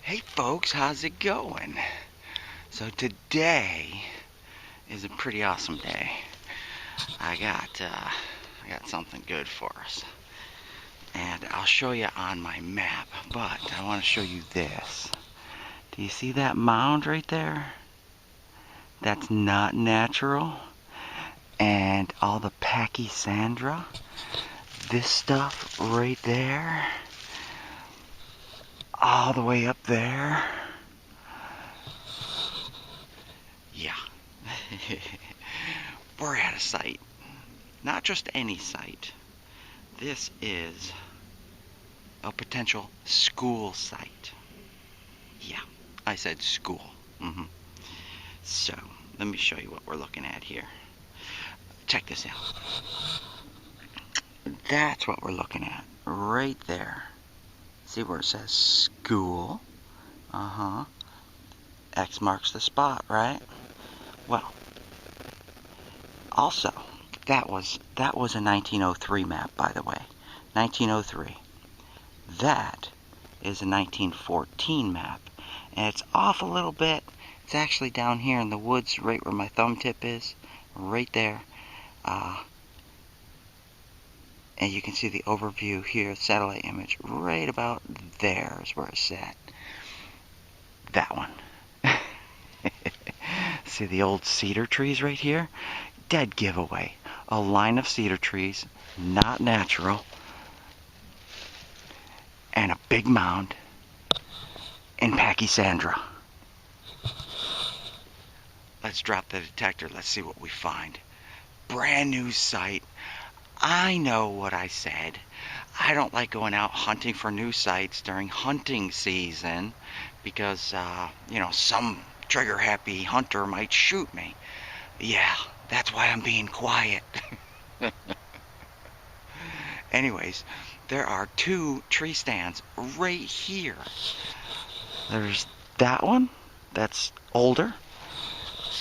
Hey folks, how's it going? So today is a pretty awesome day. I got something good for us. And I'll show you on my map, but I want to show you this. Do you see that mound right there? That's not natural. And all the pachysandra, this stuff right there, all the way up there. Yeah. We're at a site. Not just any site. This is a potential school site. Yeah, I said school. So, let me show you what we're looking at here. Check this out. That's what we're looking at. Right there. See where it says school? X marks the spot, right? Well, also, that was a 1903 map, by the way. 1903. That is a 1914 map. And it's off a little bit. It's actually down here in the woods, right where my thumb tip is. Right there. And you can see the overview here, satellite image, right about there is where it's at. That one. See the old cedar trees right here? Dead giveaway. A line of cedar trees, not natural, and a big mound in pachysandra. Let's drop the detector. Let's see what we find. Brand new site. I know what I said. I don't like going out hunting for new sites during hunting season because, some trigger-happy hunter might shoot me. Yeah, that's why I'm being quiet. Anyways, there are two tree stands right here. There's that one that's older,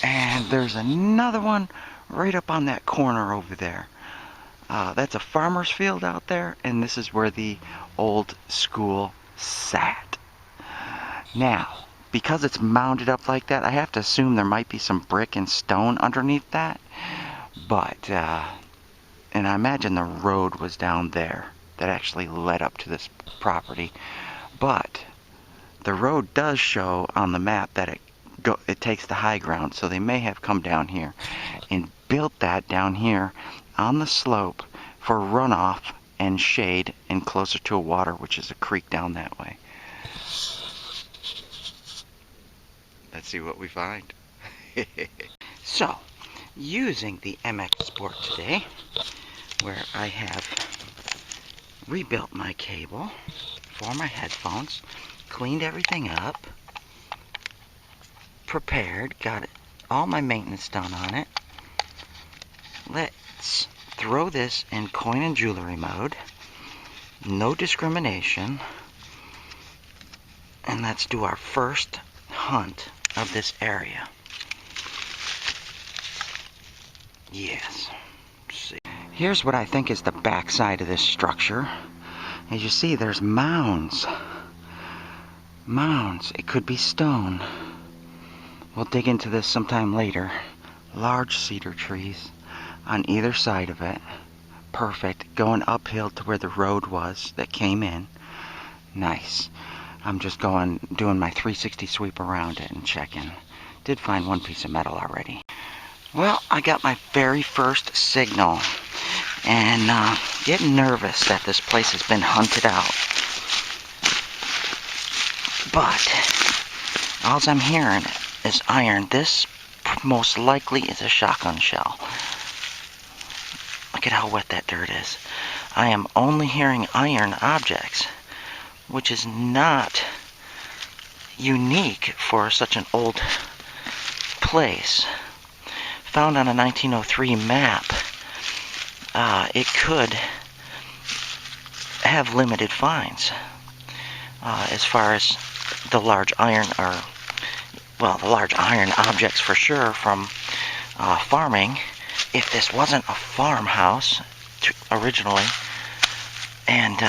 and there's another one right up on that corner over there. That's a farmer's field out there, and this is where the old school sat. Now, because it's mounded up like that, I have to assume there might be some brick and stone underneath that. But, and I imagine the road was down there that actually led up to this property. But the road does show on the map that it takes the high ground, so they may have come down here and built that down here on the slope for runoff and shade and closer to a water, which is a creek down that way. Let's see what we find. So, using the MX Sport today, where I have rebuilt my cable for my headphones, cleaned everything up, prepared, got all my maintenance done on it. Let's throw this in coin and jewelry mode. No discrimination. And let's do our first hunt of this area. Yes. Let's see. Here's what I think is the back side of this structure. As you see, there's mounds. Mounds. It could be stone. We'll dig into this sometime later. Large cedar trees on either side of it. Perfect. Going uphill to where the road was that came in. Nice. I'm just doing my 360 sweep around it and checking. Did find one piece of metal already. Well, I got my very first signal. And getting nervous that this place has been hunted out. But all I'm hearing is iron. This most likely is a shotgun shell. Look at how wet that dirt is. I am only hearing iron objects, which is not unique for such an old place. Found on a 1903 map, it could have limited finds as far as the large iron, the large iron objects for sure from farming. If this wasn't a farmhouse originally, and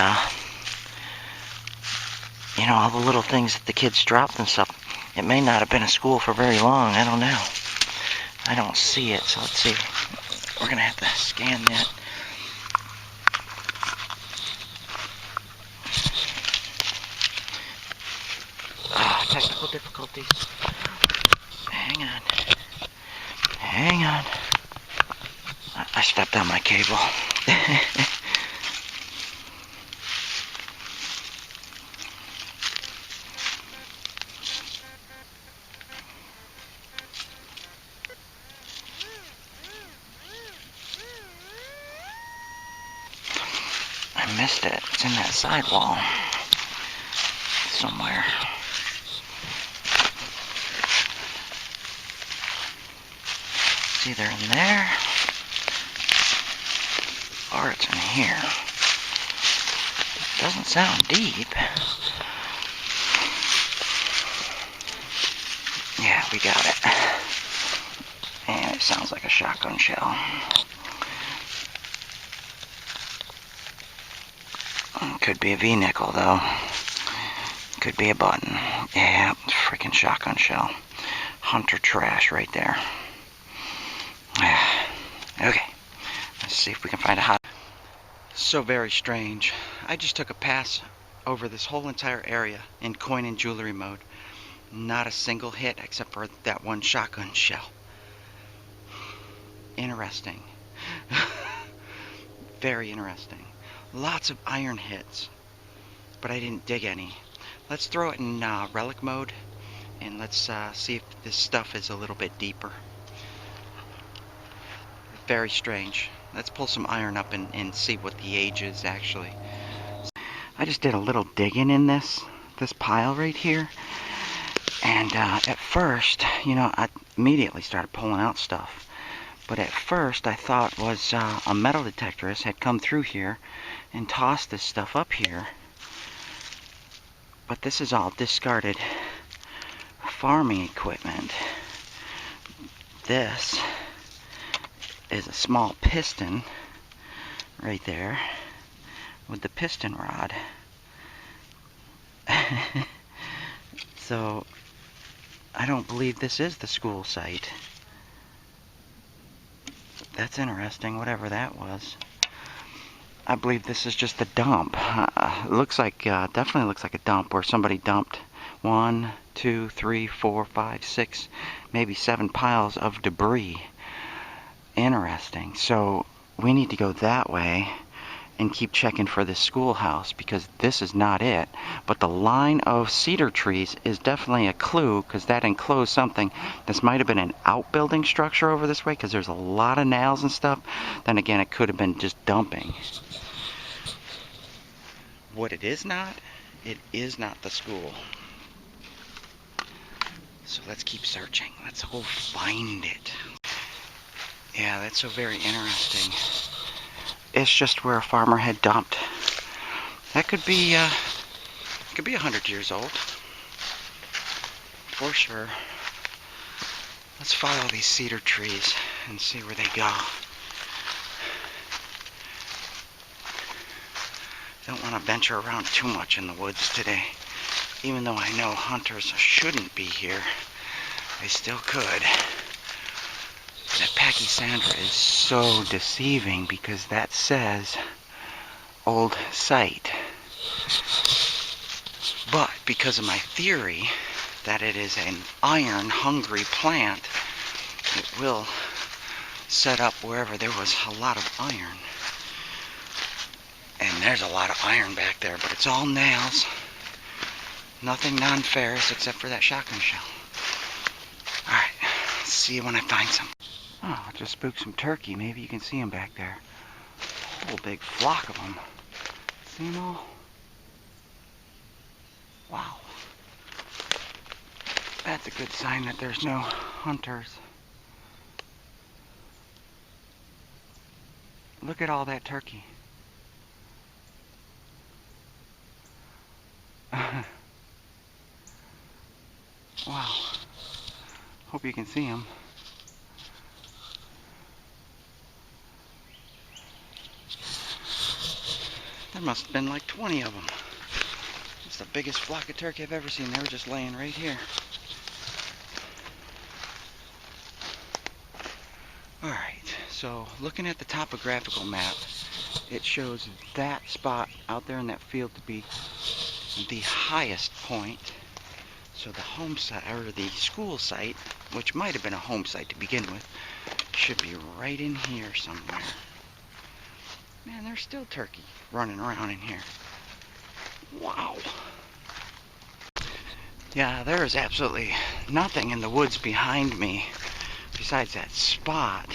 you know, all the little things that the kids dropped and stuff. It may not have been a school for very long. I don't know. I don't see it, so let's see. We're gonna have to scan that. Technical difficulties. Hang on. Hang on. I stepped on my cable. I missed it. It's in that sidewall somewhere. It's either in there or it's in here. It doesn't sound deep. Yeah, we got it. And it sounds like a shotgun shell. Could be a V-nickel though. Could be a button. Yeah, freaking shotgun shell. Hunter trash right there. Okay, let's see if we can find a hot. So very strange. I just took a pass over this whole entire area in coin and jewelry mode. Not a single hit except for that one shotgun shell. Interesting. Very interesting. Lots of iron hits, but I didn't dig any. Let's throw it in relic mode, and let's see if this stuff is a little bit deeper. Very strange. Let's pull some iron up and see what the age is actually. I just did a little digging in this pile right here, and at first, you know, I immediately started pulling out stuff. But at first I thought was a metal detectorist had come through here and tossed this stuff up here. But this is all discarded farming equipment. This is a small piston right there with the piston rod. So I don't believe this is the school site. That's interesting, whatever that was. I believe this is just a dump. Looks like, definitely looks like a dump where somebody dumped 1, 2, 3, 4, 5, 6, maybe 7 piles of debris. Interesting. So we need to go that way and keep checking for this schoolhouse, because this is not it. But the line of cedar trees is definitely a clue, because that enclosed something. This might have been an outbuilding structure over this way, because there's a lot of nails and stuff. Then again, it could have been just dumping. What it is not the school. So let's keep searching. Let's go find it. Yeah, that's so very interesting. It's just where a farmer had dumped. That could be 100 years old, for sure. Let's follow these cedar trees and see where they go. Don't want to venture around too much in the woods today. Even though I know hunters shouldn't be here, they still could. That Pachysandra is so deceiving, because that says old site. But because of my theory that it is an iron-hungry plant, it will set up wherever there was a lot of iron. And there's a lot of iron back there, but it's all nails. Nothing non-ferrous except for that shotgun shell. Alright, see you when I find some. Oh, I just spooked some turkey. Maybe you can see them back there. A whole big flock of them. See them all? Wow. That's a good sign that there's no hunters. Look at all that turkey. Wow. Hope you can see them. There must have been like 20 of them. That's the biggest flock of turkey I've ever seen. They were just laying right here. Alright, so looking at the topographical map, it shows that spot out there in that field to be the highest point. So the home site, or the school site, which might have been a home site to begin with, should be right in here somewhere. Man, there's still turkey running around in here. Wow. Yeah, there is absolutely nothing in the woods behind me besides that spot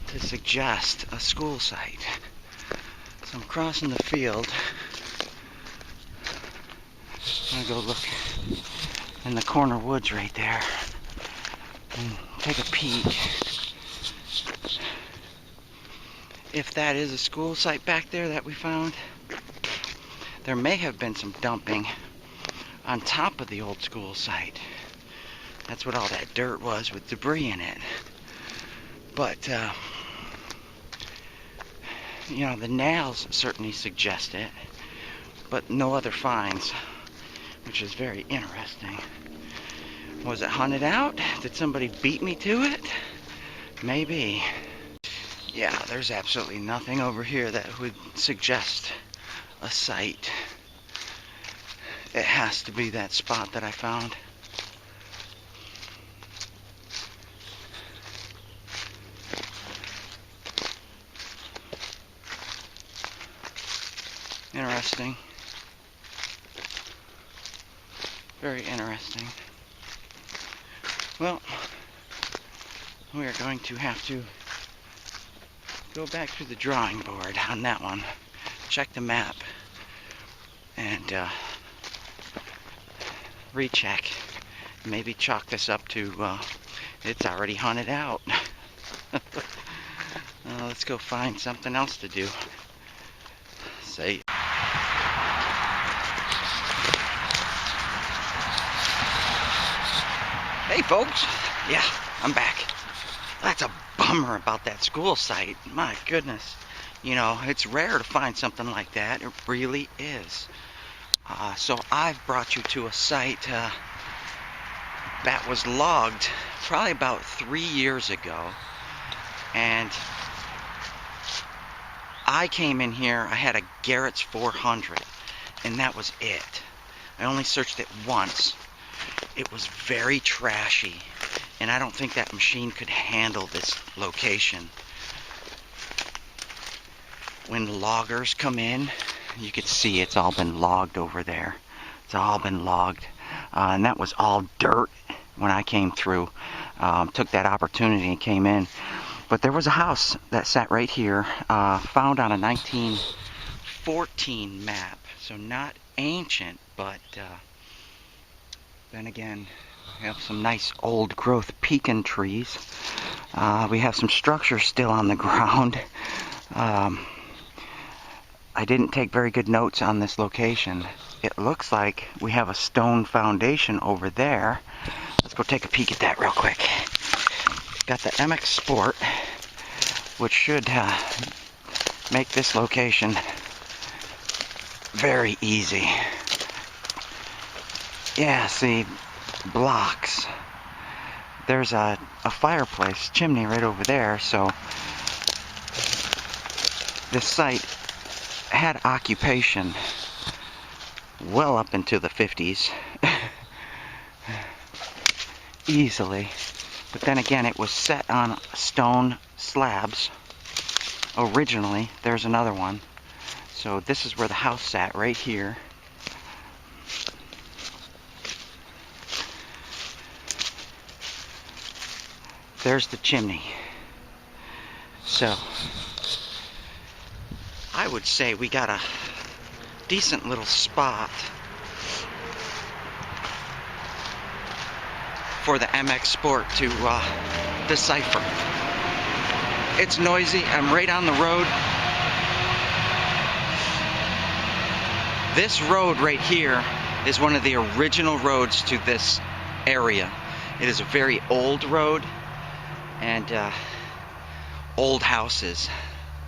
to suggest a school site. So I'm crossing the field. I'm gonna go look in the corner woods right there and take a peek. If that is a school site back there that we found, there may have been some dumping on top of the old school site. That's what all that dirt was, with debris in it. But, you know, the nails certainly suggest it, but no other finds, which is very interesting. Was it hunted out? Did somebody beat me to it? Maybe. Yeah, there's absolutely nothing over here that would suggest a site. It has to be that spot that I found. Interesting. Very interesting. Well, we are going to have to go back to the drawing board on that one. Check the map and recheck. Maybe chalk this up to it's already hunted out. Let's go find something else to do. Say. Hey folks, yeah, I'm back. That's a bummer about that school site. My goodness. You know, it's rare to find something like that. It really is. So I've brought you to a site that was logged probably about 3 years ago. And I came in here, I had a Garrett's 400, and that was it. I only searched it once. It was very trashy, and I don't think that machine could handle this location. When loggers come in, you can see it's all been logged over there. It's all been logged, and that was all dirt when I came through. Took that opportunity and came in. But there was a house that sat right here, found on a 1914 map, so not ancient, but then again, we have some nice old growth pecan trees. We have some structures still on the ground. I didn't take very good notes on this location. It looks like we have a stone foundation over there. Let's go take a peek at that real quick. Got the MX Sport, which should make this location very easy. Yeah, see, blocks. There's a fireplace chimney right over there, so this site had occupation well up into the 50s. Easily. But then again, it was set on stone slabs originally. There's another one. So this is where the house sat, right here. There's the chimney. So I would say we got a decent little spot for the MX Sport to decipher. It's noisy. I'm right on the road. This road right here is one of the original roads to this area. It is a very old road, and old houses,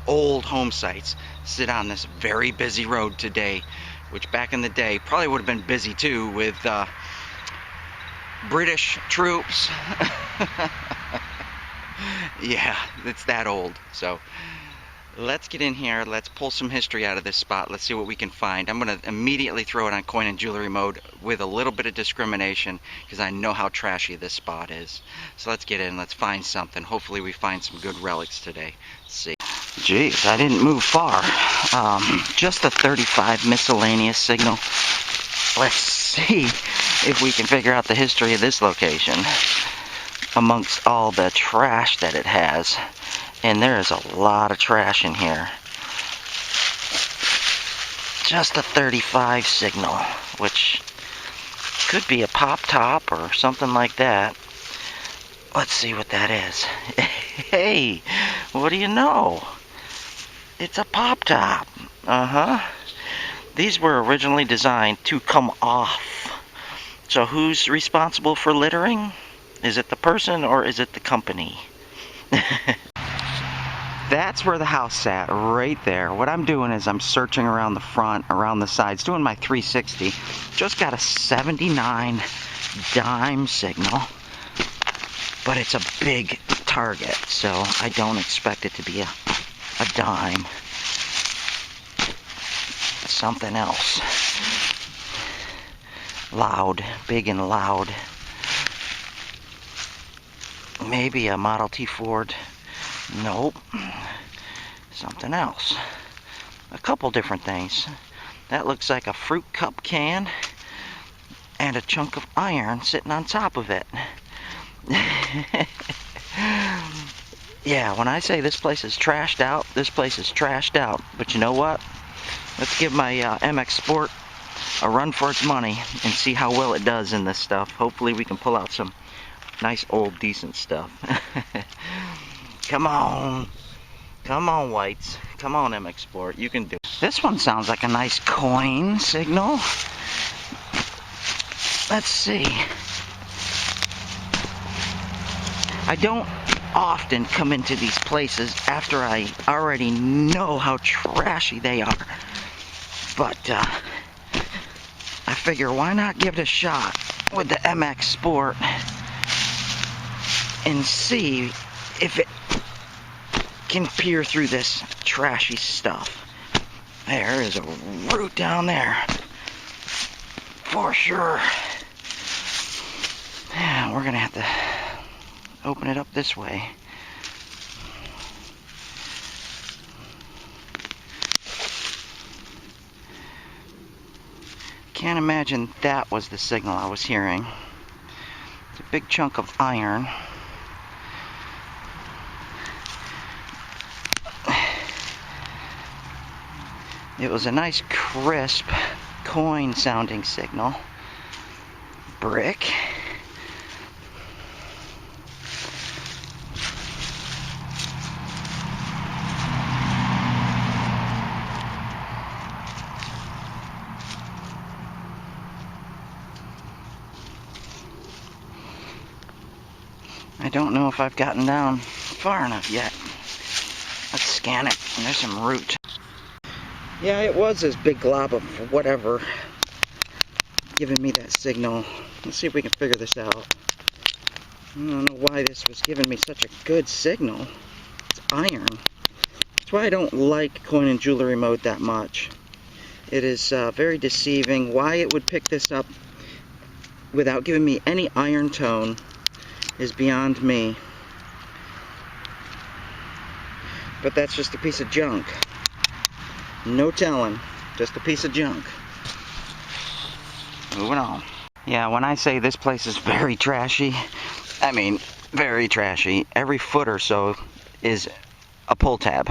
old home sites sit on this very busy road today. which back in the day probably would have been busy too with British troops. Yeah, it's that old. So let's get in here, let's pull some history out of this spot, let's see what we can find. I'm going to immediately throw it on coin and jewelry mode with a little bit of discrimination because I know how trashy this spot is. So let's get in, let's find something. Hopefully we find some good relics today. Let's see. Jeez, I didn't move far. Just a 35 miscellaneous signal. Let's see if we can figure out the history of this location amongst all the trash that it has. And there is a lot of trash in here. Just a 35 signal, which could be a pop top or something like that. Let's see what that is. Hey, what do you know? It's a pop top. These were originally designed to come off. So who's responsible for littering? Is it the person or is it the company? That's where the house sat, right there. What I'm doing is I'm searching around the front, around the sides, doing my 360. Just got a 79 dime signal, but it's a big target, so I don't expect it to be a dime. Something else. Loud, big and loud. Maybe a Model T Ford. Nope. Something else. A couple different things. That looks like a fruit cup can and a chunk of iron sitting on top of it. Yeah, when I say this place is trashed out, this place is trashed out. But you know what? Let's give my MX Sport a run for its money and see how well it does in this stuff. Hopefully we can pull out some nice old decent stuff. Come on. Come on, whites. Come on, MX Sport. You can do it. This one sounds like a nice coin signal. Let's see. I don't often come into these places after I already know how trashy they are. But I figure why not give it a shot with the MX Sport and see if it can peer through this trashy stuff. There is a root down there. For sure. Yeah, we're gonna have to open it up this way. Can't imagine that was the signal I was hearing. It's a big chunk of iron. It was a nice crisp coin sounding signal. Brick. I don't know if I've gotten down far enough yet. Let's scan it. And there's some root. Yeah, it was this big glob of whatever giving me that signal. Let's see if we can figure this out. I don't know why this was giving me such a good signal. It's iron. That's why I don't like coin and jewelry mode that much. It is very deceiving. Why it would pick this up without giving me any iron tone is beyond me. But that's just a piece of junk. No telling. Just a piece of junk. Moving on. Yeah, when I say this place is very trashy, I mean very trashy. Every foot or so is a pull tab.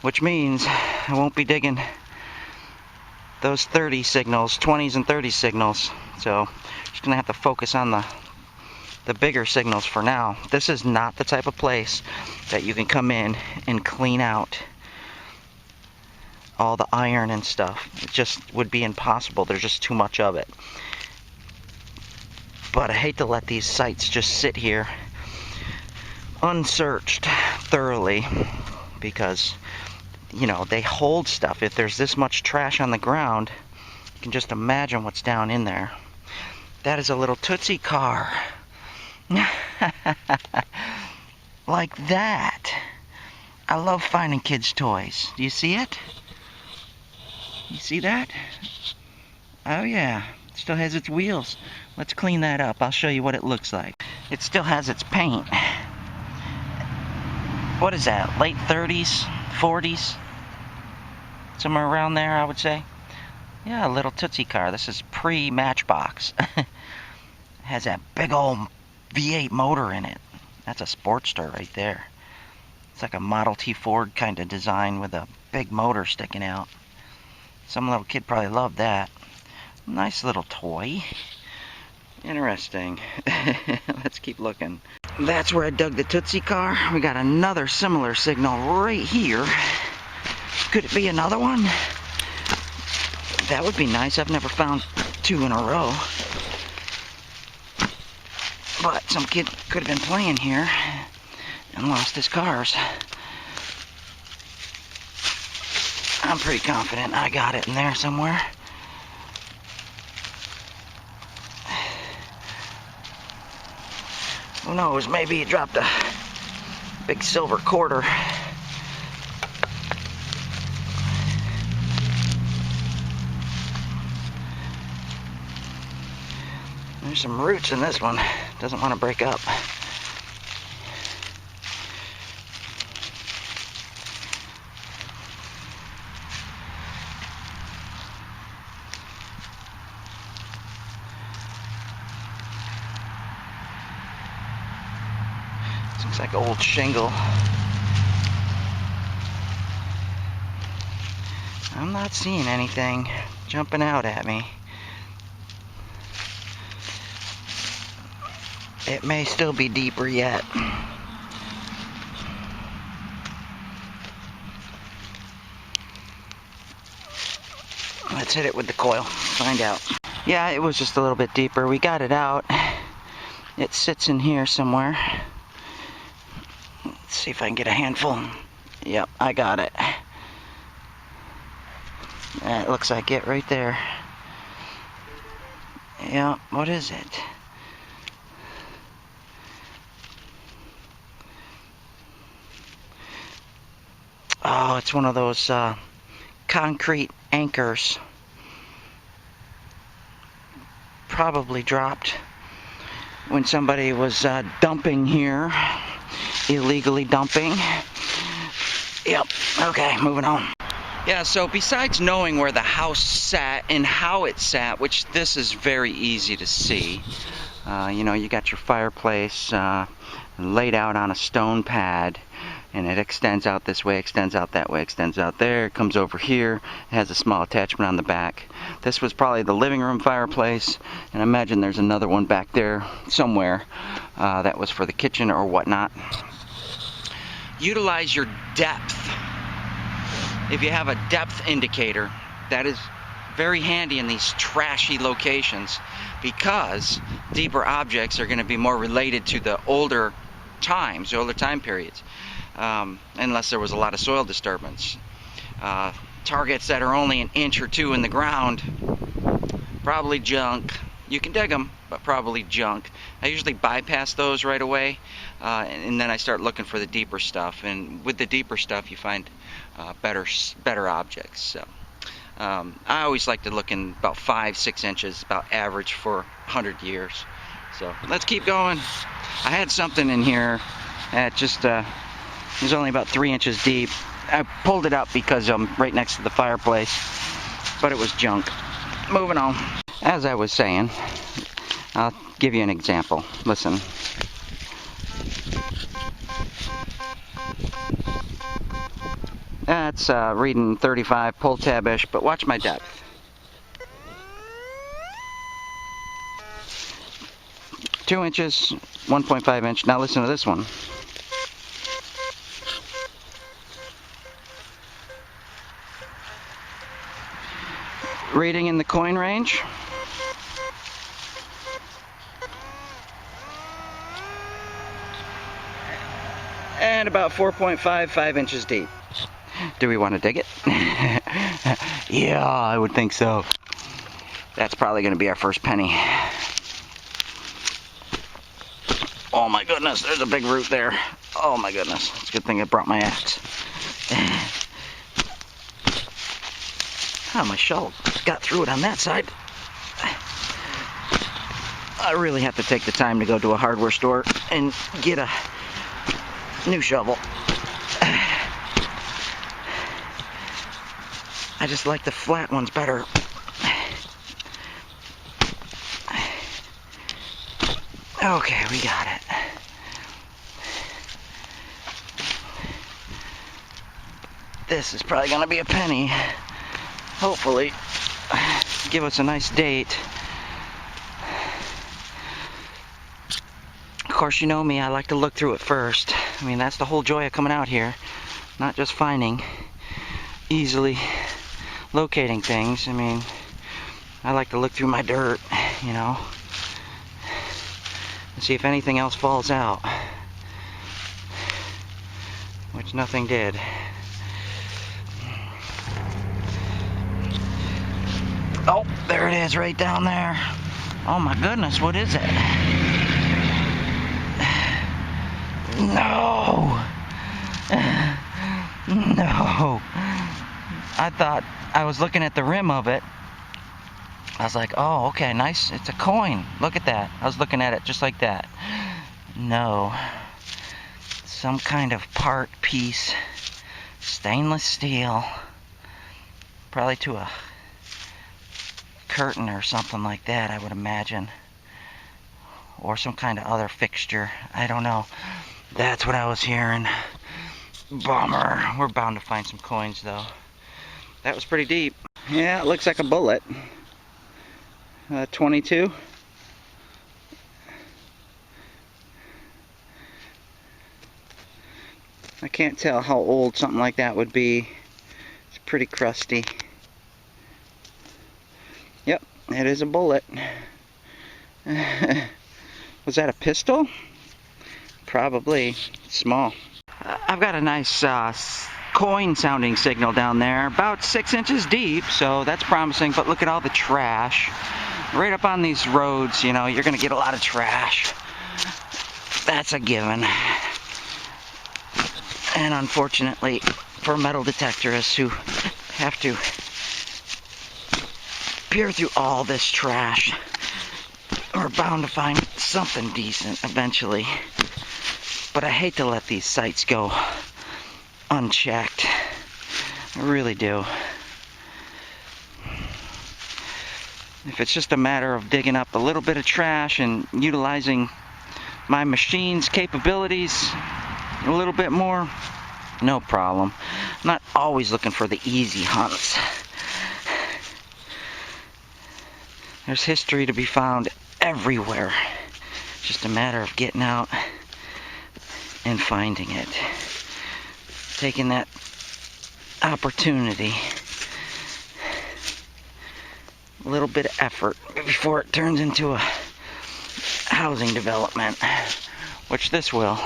Which means I won't be digging those 30 signals, 20s and 30 signals. So just gonna have to focus on the bigger signals for now. This is not the type of place that you can come in and clean out all the iron and stuff. It just would be impossible. There's just too much of it. But I hate to let these sites just sit here unsearched thoroughly, because you know, they hold stuff. If there's this much trash on the ground, you can just imagine what's down in there. That is a little Tootsie car. Like that. I love finding kids' toys. Do you see it? You see that? Oh yeah, it still has its wheels. Let's clean that up. I'll show you what it looks like. It still has its paint. What is that, late 30s, 40s? Somewhere around there, I would say. Yeah, a little Tootsie car. This is pre-Matchbox. Has that big old V8 motor in it. That's a Sportster right there. It's like a Model T Ford kind of design with a big motor sticking out. Some little kid probably loved that. Nice little toy. Interesting. Let's keep looking. That's where I dug the Tootsie car. We got another similar signal right here. Could it be another one? That would be nice. I've never found two in a row. But some kid could have been playing here and lost his cars. I'm pretty confident I got it in there somewhere. Who knows, maybe he dropped a big silver quarter. There's some roots in this one. Doesn't want to break up. This looks like old shingle. I'm not seeing anything jumping out at me. It may still be deeper yet. Let's hit it with the coil, find out. Yeah, it was just a little bit deeper. We got it out. It sits in here somewhere. Let's see if I can get a handful. Yep, I got it. That looks like it right there. Yeah, what is it? Oh, it's one of those concrete anchors. Probably dropped when somebody was dumping here. Illegally dumping. Yep, okay, moving on. Yeah, so besides knowing where the house sat and how it sat, which this is very easy to see, you know, you got your fireplace laid out on a stone pad, and it extends out this way, extends out that way, extends out there, it comes over here, it has a small attachment on the back. This was probably the living room fireplace, and I imagine there's another one back there somewhere that was for the kitchen or whatnot. Utilize your depth. If you have a depth indicator, that is very handy in these trashy locations, because deeper objects are going to be more related to the older times, the older time periods, unless there was a lot of soil disturbance. Targets that are only an inch or two in the ground, probably junk. You can dig them, but probably junk. I usually bypass those right away, and then I start looking for the deeper stuff. And with the deeper stuff, you find better objects. So I always like to look in about 5-6 inches, about average for 100 years. So let's keep going. I had something in here that just was only about 3 inches deep. I pulled it up because I'm right next to the fireplace, but it was junk. Moving on. As I was saying, I'll give you an example. Listen. That's reading 35, pull tab-ish, but watch my depth. Two inches, 1.5 inch. Now listen to this one. Reading in the coin range. And about 4.5 inches deep. Do we want to dig it? Yeah, I would think so. That's probably going to be our first penny. Oh my goodness, there's a big root there. Oh my goodness, it's a good thing I brought my axe. Oh, my shovel got through it on that side. I really have to take the time to go to a hardware store and get a new shovel. I just like the flat ones better. Okay, we got it. This is probably gonna be a penny. Hopefully, give us a nice date. Of course, you know me, I like to look through it first. I mean, that's the whole joy of coming out here. Not just finding, easily locating things. I mean, I like to look through my dirt, you know, and see if anything else falls out. Which nothing did. Oh, there it is right down there. Oh my goodness, what is it? No! No! I thought I was looking at the rim of it. I was like, oh, okay, nice. It's a coin. Look at that. I was looking at it just like that. No. Some kind of part piece. Stainless steel. Probably to a curtain or something like that, I would imagine. Or some kind of other fixture. I don't know. That's what I was hearing. Bummer. We're bound to find some coins, though. That was pretty deep. Yeah, it looks like a bullet. 22. I can't tell how old something like that would be. It's pretty crusty. Yep, it is a bullet. Was that a pistol? Probably. Small. I've got a nice coin sounding signal down there, about 6 inches deep, so that's promising. But look at all the trash. Right up on these roads, you know, you're going to get a lot of trash. That's a given. And unfortunately, for metal detectorists who have to peer through all this trash, we're bound to find something decent eventually. But I hate to let these sites go unchecked. I really do. If it's just a matter of digging up a little bit of trash and utilizing my machine's capabilities a little bit more, no problem. I'm not always looking for the easy hunts. There's history to be found everywhere. It's just a matter of getting out and finding it. Taking that opportunity. A little bit of effort before it turns into a housing development, which this will.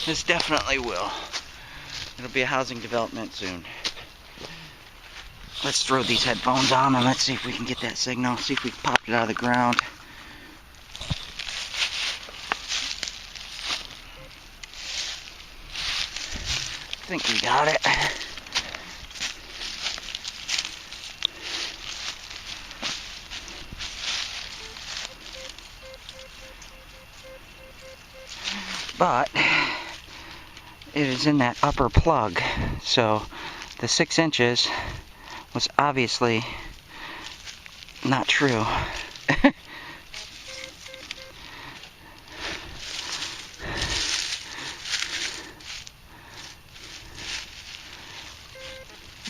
This definitely will. It'll be a housing development soon. Let's throw these headphones on and let's see if we can get that signal. See if we can pop it out of the ground. I think we got it. But it is in that upper plug, so the 6 inches was obviously not true.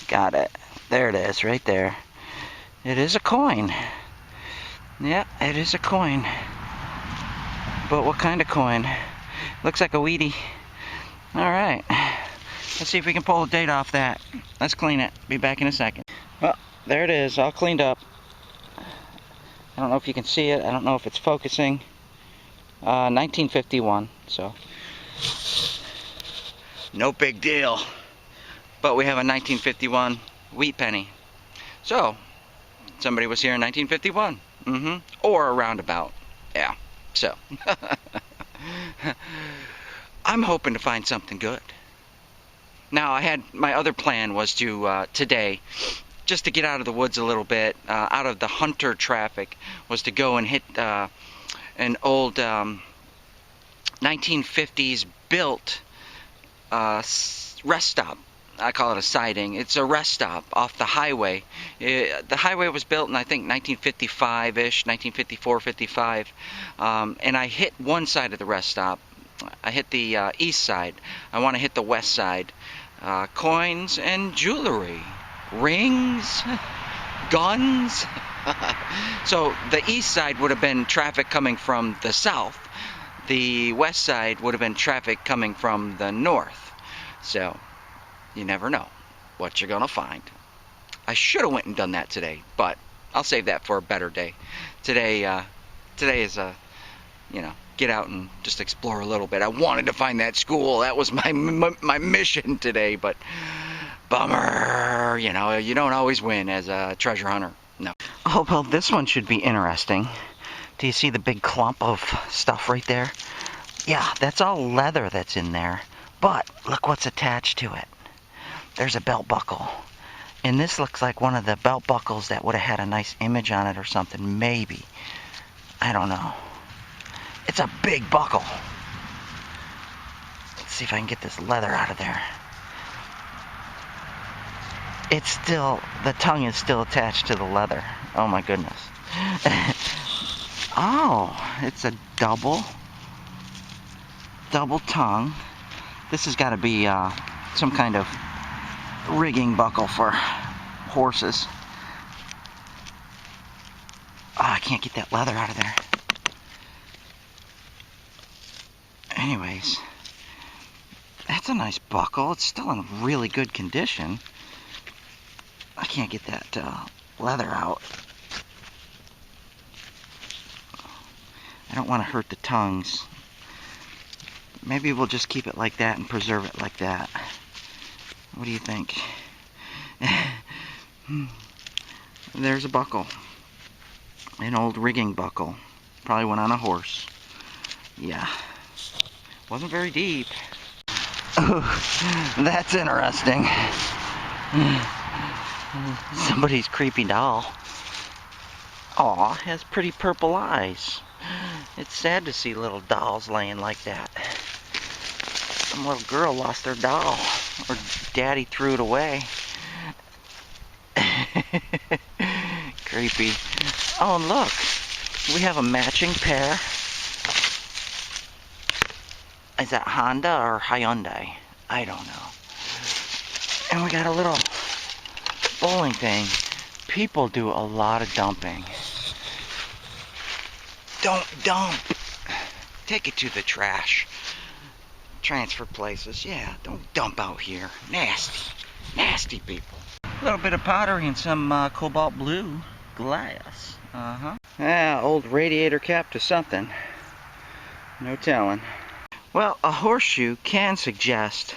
Got it. There it is, right there. It is a coin. Yeah, it is a coin. But what kind of coin? Looks like a weedy. Alright. Let's see if we can pull a date off that. Let's clean it. Be back in a second. Well, there it is, all cleaned up. I don't know if you can see it. I don't know if it's focusing. 1951, so No big deal. But we have a 1951 wheat penny. So, somebody was here in 1951. Or a roundabout. Yeah. So, I'm hoping to find something good. Now, my other plan was to, today, just to get out of the woods a little bit, out of the hunter traffic, was to go and hit an old 1950s built rest stop. I call it a siding. It's a rest stop off the highway. The highway was built in, I think, 1955-ish, 1954, 55. And I hit one side of the rest stop. I hit the east side. I want to hit the west side. Coins and jewelry. Rings. Guns. So the east side would have been traffic coming from the south. The west side would have been traffic coming from the north. So, you never know what you're gonna find. I should have went and done that today, but I'll save that for a better day. Today is a, get out and just explore a little bit. I wanted to find that school. That was my mission today, but bummer. You don't always win as a treasure hunter. No. Oh, well, this one should be interesting. Do you see the big clump of stuff right there? Yeah, that's all leather that's in there. But look what's attached to it. There's a belt buckle. And this looks like one of the belt buckles that would have had a nice image on it or something. Maybe. I don't know. It's a big buckle. Let's see if I can get this leather out of there. It's still, the tongue is still attached to the leather. Oh my goodness. Oh, it's a double tongue. This has got to be some kind of rigging buckle for horses. Oh, I can't get that leather out of there. Anyways, that's a nice buckle. It's still in really good condition. I can't get that leather out. I don't want to hurt the tongues. Maybe we'll just keep it like that and preserve it like that. What do you think? There's a buckle. An old rigging buckle. Probably went on a horse. Yeah. Wasn't very deep. Oh, that's interesting. Somebody's creepy doll. Aw, has pretty purple eyes. It's sad to see little dolls laying like that. Some little girl lost her doll, or daddy threw it away. Creepy. Oh, and look, we have a matching pair. Is that Honda or Hyundai? I don't know. And we got a little bowling thing. People do a lot of dumping. Don't dump. Take it to the trash. Transfer places. Yeah, don't dump out here. Nasty. Nasty people. A little bit of pottery and some cobalt blue glass. Yeah, old radiator cap to something. No telling. Well, a horseshoe can suggest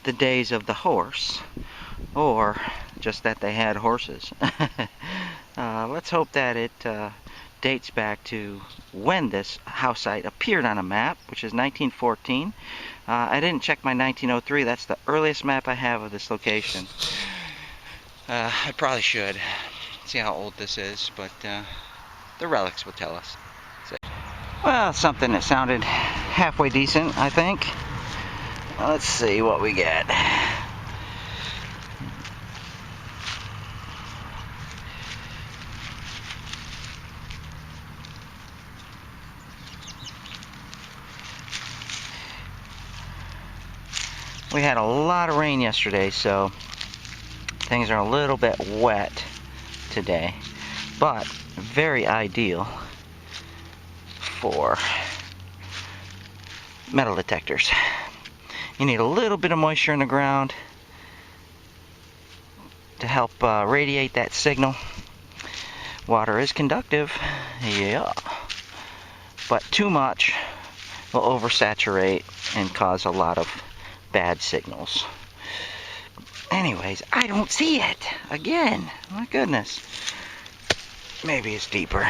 the days of the horse. Or just that they had horses. Let's hope that it dates back to when this house site appeared on a map, which is 1914. I didn't check my 1903. That's the earliest map I have of this location. I probably should see how old this is, but the relics will tell us. So, well, something that sounded halfway decent, I think. Let's see what we get. We had a lot of rain yesterday, so things are a little bit wet today, but very ideal for metal detectors. You need a little bit of moisture in the ground to help radiate that signal. Water is conductive, yeah, but too much will oversaturate and cause a lot of bad signals. Anyways, I don't see it. Again, my goodness. Maybe it's deeper.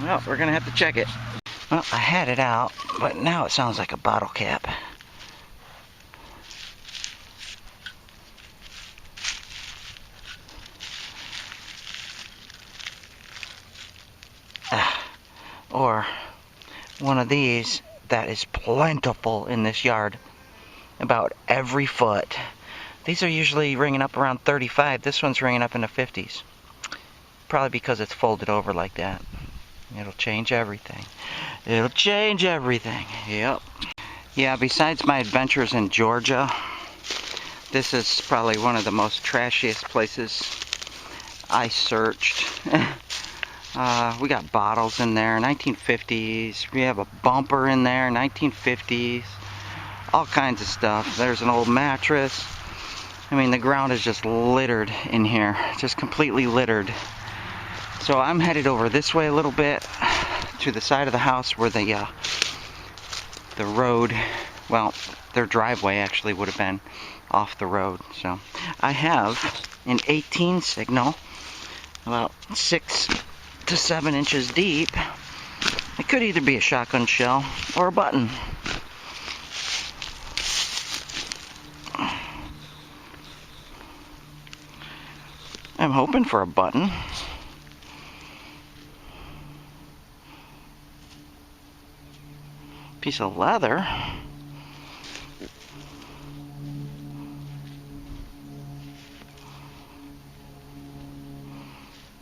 Well, we're gonna have to check it. Well, I had it out, but now it sounds like a bottle cap. Or one of these that is plentiful in this yard. About every foot. These are usually ringing up around 35. This one's ringing up in the 50s. Probably because it's folded over like that. It'll change everything. It'll change everything. Yep. Yeah, besides my adventures in Georgia, this is probably one of the most trashiest places I searched. We got bottles in there, 1950s. We have a bumper in there, 1950s. All kinds of stuff. There's an old mattress. I mean, the ground is just littered in here. Just completely littered. So I'm headed over this way a little bit to the side of the house where the road, well, their driveway actually would have been off the road. So I have an 18 signal, about 6 to 7 inches deep. It could either be a shotgun shell or a button. I'm hoping for a button. Piece of leather.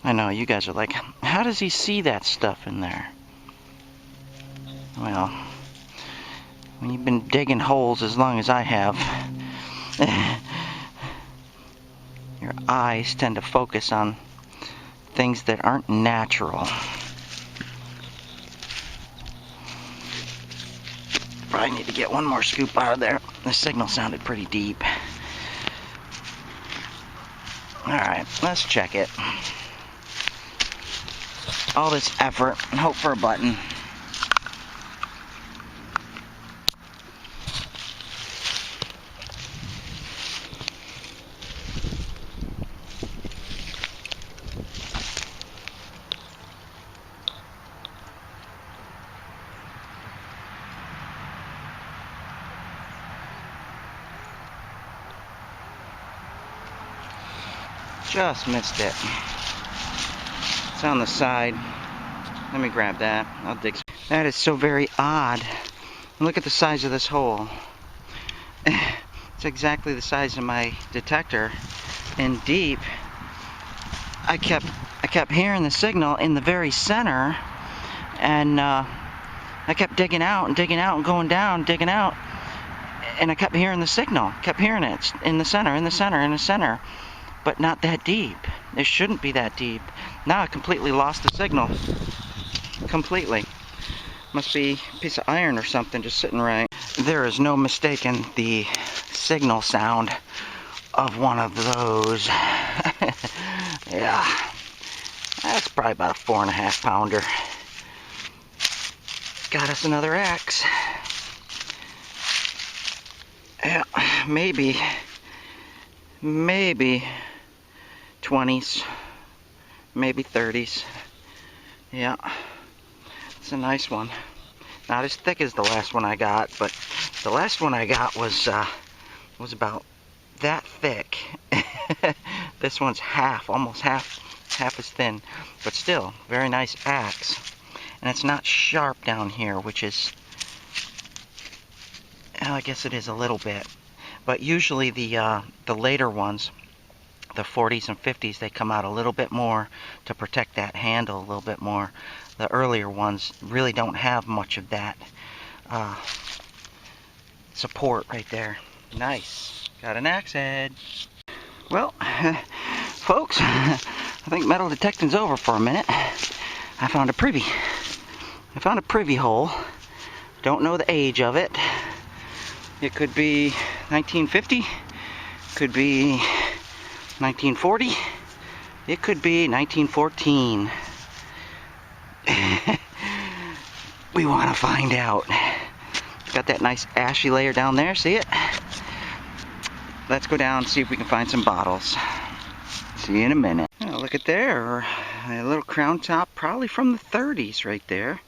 I know, you guys are like, how does he see that stuff in there? Well, when you've been digging holes as long as I have, your eyes tend to focus on things that aren't natural. Probably need to get one more scoop out of there. The signal sounded pretty deep. Alright, let's check it. All this effort and hope for a button. Just missed it. It's on the side. Let me grab that. I'll dig. That is so very odd. Look at the size of this hole. It's exactly the size of my detector. And deep. I kept hearing the signal in the very center, and I kept digging out and going down, digging out, and I kept hearing the signal. Kept hearing it. It's in the center, in the center, in the center. But not that deep. It shouldn't be that deep. Now I completely lost the signal. Completely. Must be a piece of iron or something just sitting right. There is no mistaking the signal sound of one of those. Yeah. That's probably about a 4.5 pounder. Got us another axe. Yeah, maybe 20s, maybe 30s. Yeah, it's a nice one. Not as thick as the last one I got, but the last one I got was about that thick. This one's almost half as thin, but still very nice axe. And it's not sharp down here, which is, well, I guess it is a little bit. But usually the later ones, the 40s and 50s, they come out a little bit more to protect that handle a little bit more. The earlier ones really don't have much of that support right there. Nice. Got an axe head. Well, folks, I think metal detecting's over for a minute. I found a privy. I found a privy hole. Don't know the age of it. It could be 1950. Could be 1940. It could be 1914. we want to find out. Got that nice ashy layer down there, see it? Let's go down and see if we can find some bottles. See you in a minute. Oh, look at there, a little crown top, probably from the 30s right there.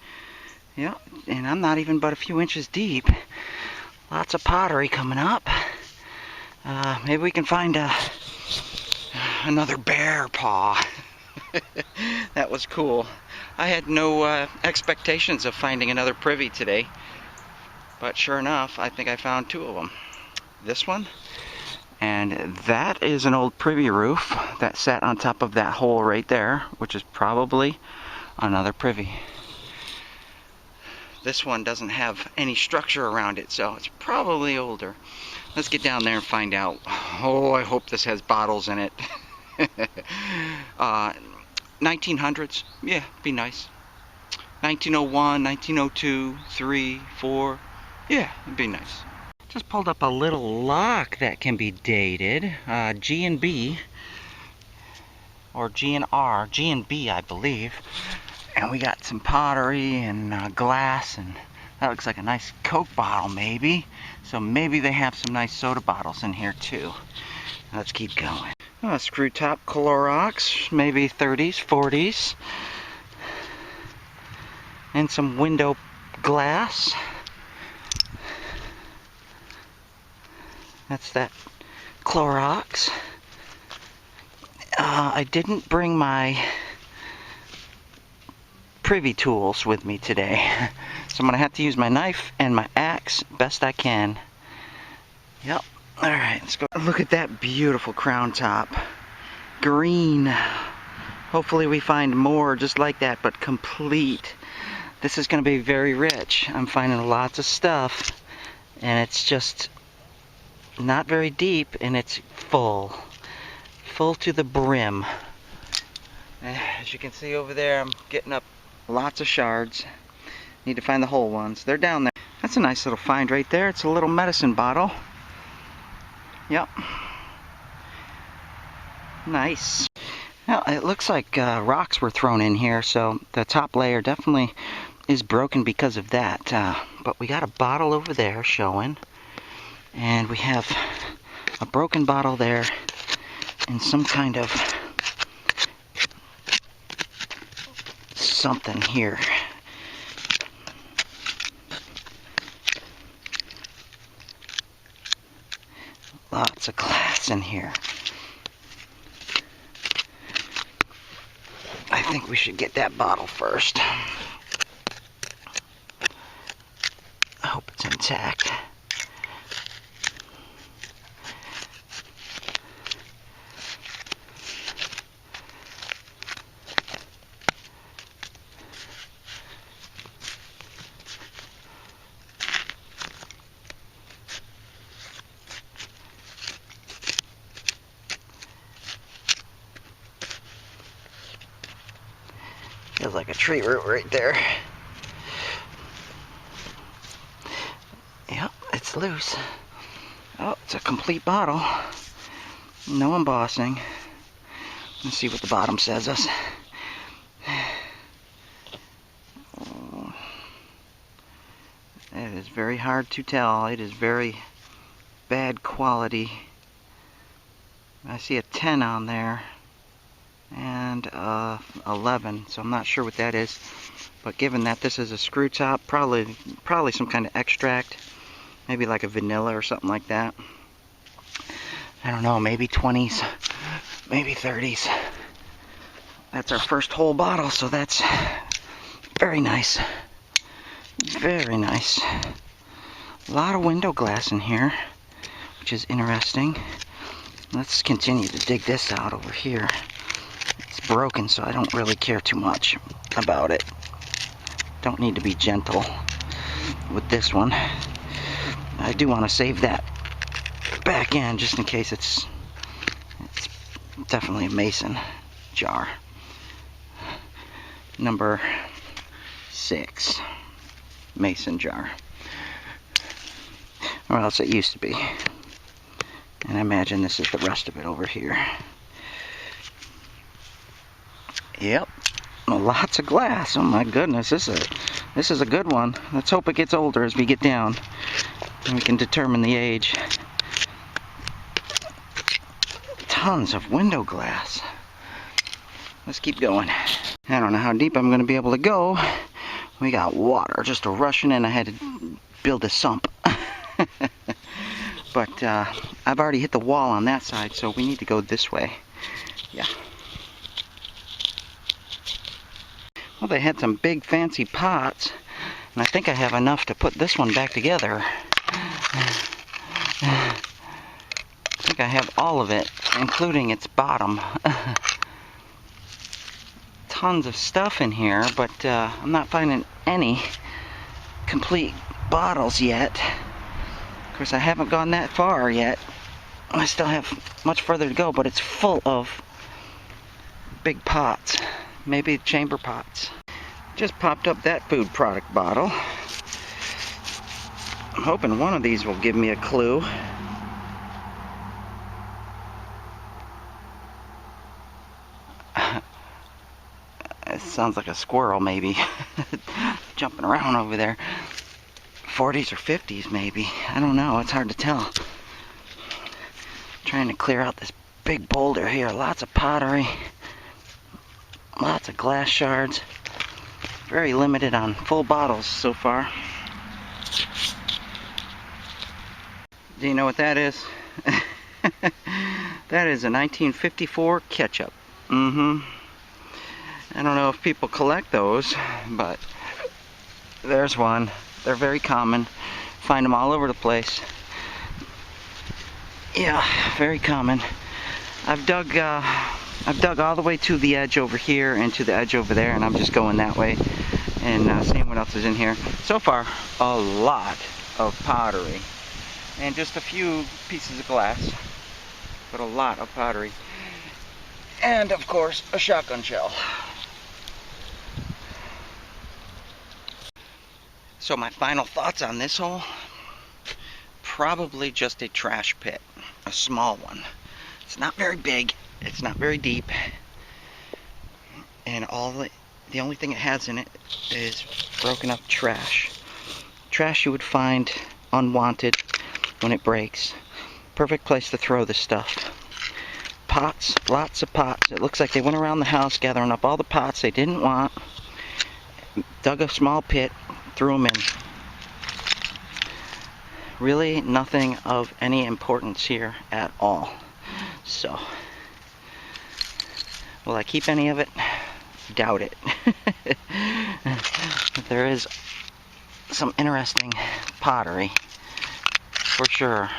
Yeah, and I'm not even but a few inches deep. Lots of pottery coming up. Maybe we can find another bear paw. That was cool. I had no expectations of finding another privy today, but sure enough, I think I found two of them. This one, and that is an old privy roof that sat on top of that hole right there, which is probably another privy. This one doesn't have any structure around it, so it's probably older. Let's get down there and find out. Oh, I hope this has bottles in it. 1900s, yeah, be nice. 1901, 1902, 3, 4, yeah, it'd be nice. Just pulled up a little lock that can be dated, G and B, or G and R, G and B, I believe. And we got some pottery and glass, and that looks like a nice Coke bottle maybe. So maybe they have some nice soda bottles in here too. Let's keep going. Oh, screw top Clorox, maybe 30s, 40s. And some window glass. That's that Clorox. I didn't bring my privy tools with me today, so I'm gonna have to use my knife and my axe best I can. Yep. All right, let's go. Look at that beautiful crown top, green. Hopefully we find more just like that, but complete. This is gonna be very rich. I'm finding lots of stuff, and it's just not very deep, and it's full to the brim. As you can see over there, I'm getting up lots of shards. Need to find the whole ones. They're down there. That's a nice little find right there. It's a little medicine bottle. Yep. Nice. Now, it looks like rocks were thrown in here, so the top layer definitely is broken because of that. But we got a bottle over there showing, and we have a broken bottle there and some kind of something here. Lots of glass in here. I think we should get that bottle first. I hope it's intact. Feels like a tree root right there. Yep, it's loose. Oh, it's a complete bottle. No embossing. Let's see what the bottom says us. Oh, it is very hard to tell. It is very bad quality. I see a 10 on there. And 11, so I'm not sure what that is, but given that this is a screw top, probably some kind of extract, maybe like a vanilla or something like that. I don't know, maybe 20s, maybe 30s. That's our first whole bottle, so that's very nice. Very nice. A lot of window glass in here, which is interesting. Let's continue to dig this out over here. It's broken, so I don't really care too much about it. Don't need to be gentle with this one. I do want to save that back end just in case it's definitely a mason jar. Number 6 mason jar. Or else it used to be. And I imagine this is the rest of it over here. Yep, Lots of glass. Oh my goodness, this is a good one. Let's hope it gets older as we get down, and we can determine the age. Tons of window glass. Let's keep going. I don't know how deep I'm going to be able to go. We got water just rushing in. I had to build a sump. But I've already hit the wall on that side, so we need to go this way. Yeah. Well, they had some big fancy pots, and I think I have enough to put this one back together. I think I have all of it, including its bottom. Tons of stuff in here, but I'm not finding any complete bottles yet. Of course, I haven't gone that far yet. I still have much further to go, but it's full of big pots. Maybe chamber pots. Just popped up that food product bottle. I'm hoping one of these will give me a clue. It sounds like a squirrel, maybe. Jumping around over there. 40s or 50s, maybe. I don't know. It's hard to tell. Trying to clear out this big boulder here. Lots of pottery. Lots of glass shards. Very limited on full bottles so far. Do you know what that is? That is a 1954 ketchup. I don't know if people collect those, but there's one. They're very common. Find them all over the place. Yeah, very common. I've dug all the way to the edge over here and to the edge over there, and I'm just going that way and seeing what else is in here. So far, a lot of pottery and just a few pieces of glass, but a lot of pottery. And of course, a shotgun shell. So my final thoughts on this hole, probably just a trash pit, a small one. It's not very big, it's not very deep, and the only thing it has in it is broken up trash. Trash you would find unwanted when it breaks. Perfect place to throw this stuff. Pots, lots of pots. It looks like they went around the house gathering up all the pots they didn't want, dug a small pit, threw them in. Really nothing of any importance here at all. So, will I keep any of it? Doubt it. But there is some interesting pottery, for sure.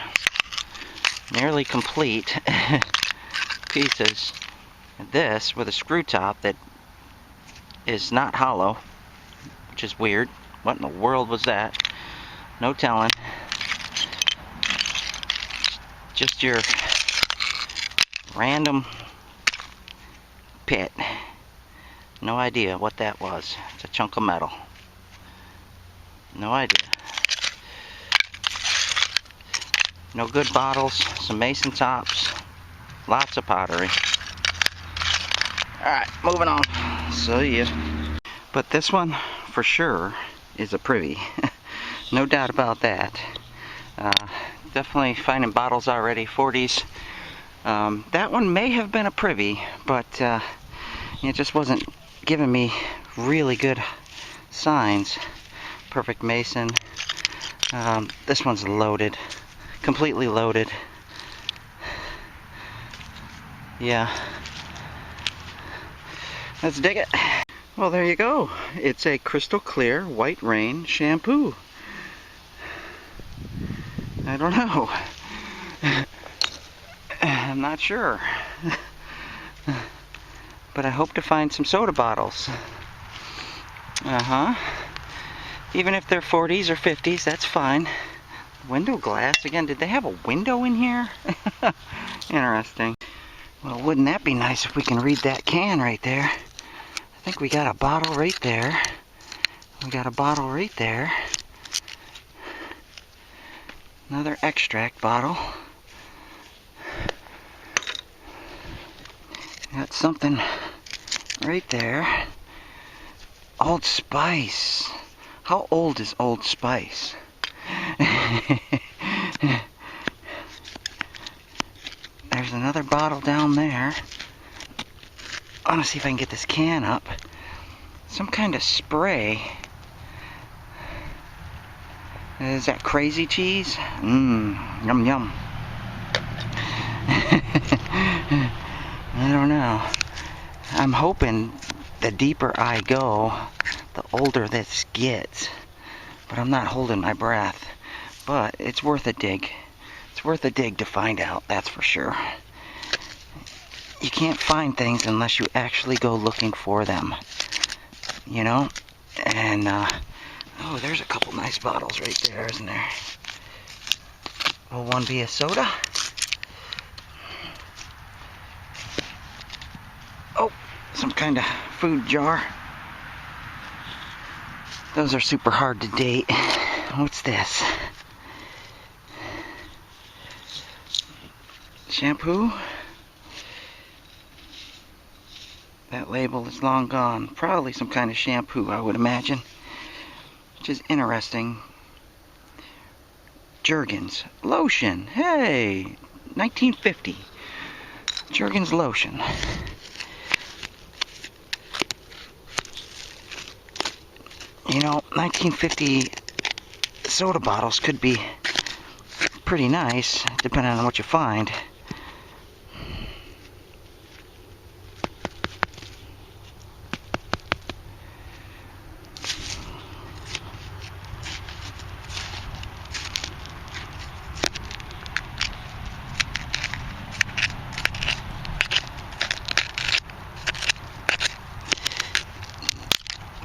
Nearly complete pieces. This with a screw top that is not hollow, which is weird. What in the world was that? No telling. Just your random pit. No idea what that was. It's a chunk of metal. No idea. No good bottles. Some mason tops. Lots of pottery. Alright, moving on. See ya. But this one, for sure, is a privy. No doubt about that. Definitely finding bottles already, 40s. That one may have been a privy, but it just wasn't giving me really good signs. Perfect mason. This one's loaded. Completely loaded. Yeah. Let's dig it. Well, there you go. It's a crystal clear white rain shampoo. I don't know. I'm not sure. But I hope to find some soda bottles. Even if they're 40s or 50s, that's fine. Window glass. Again, did they have a window in here? Interesting. Well, wouldn't that be nice if we can read that can right there? I think we got a bottle right there. We got a bottle right there. Another extract bottle. Got something right there. Old Spice. How old is Old Spice? There's another bottle down there. I want to see if I can get this can up. Some kind of spray. Is that crazy cheese? Yum yum. I don't know. I'm hoping the deeper I go, the older this gets. But I'm not holding my breath. But it's worth a dig. It's worth a dig to find out, that's for sure. You can't find things unless you actually go looking for them. You know? And, oh, there's a couple nice bottles right there, isn't there? Will one be a soda? Oh, some kind of food jar. Those are super hard to date. What's this? Shampoo? That label is long gone. Probably some kind of shampoo, I would imagine. Which is interesting. Jergens lotion. Hey, 1950. Jergens lotion. You know, 1950 soda bottles could be pretty nice, depending on what you find.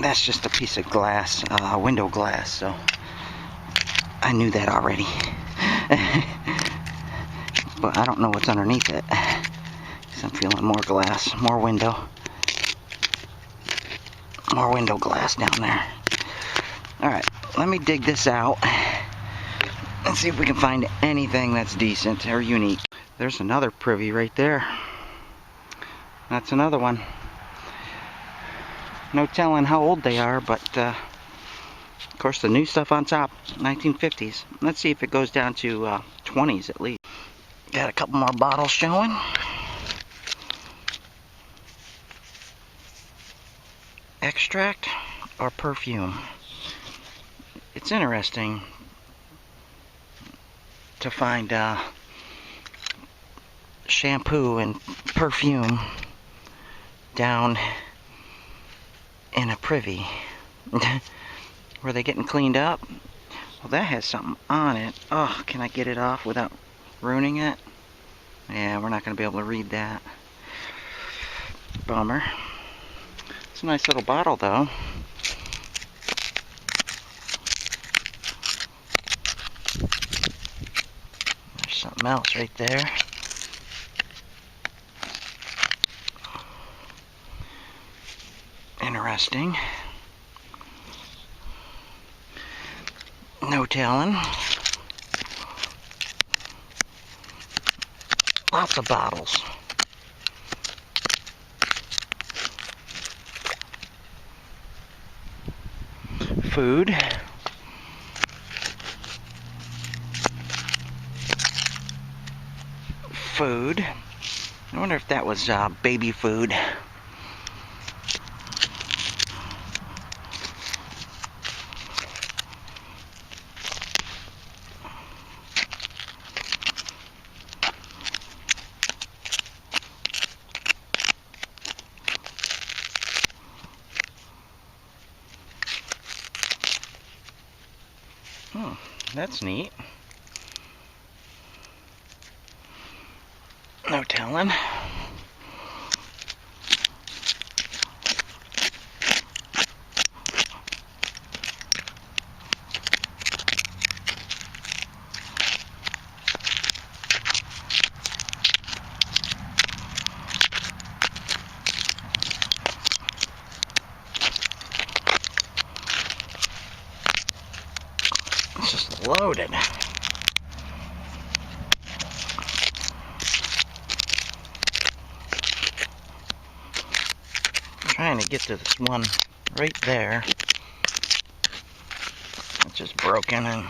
That's just a piece of glass, window glass, so I knew that already. But I don't know what's underneath it. So I'm feeling more glass, more window glass down there. Alright, let me dig this out and see if we can find anything that's decent or unique. There's another privy right there. That's another one. No telling how old they are, but of course the new stuff on top, 1950s. Let's see if it goes down to 20s at least. Got a couple more bottles showing. Extract or perfume. It's interesting to find shampoo and perfume down in a privy. Were they getting cleaned up? Well, that has something on it. Oh, can I get it off without ruining it? Yeah, we're not going to be able to read that. Bummer. It's a nice little bottle, though. There's something else right there. Interesting. No telling. Lots of bottles. Food. Food. I wonder if that was baby food. Oh, that's neat. No telling. It's just loaded. Trying to get to this one right there. It's just broken and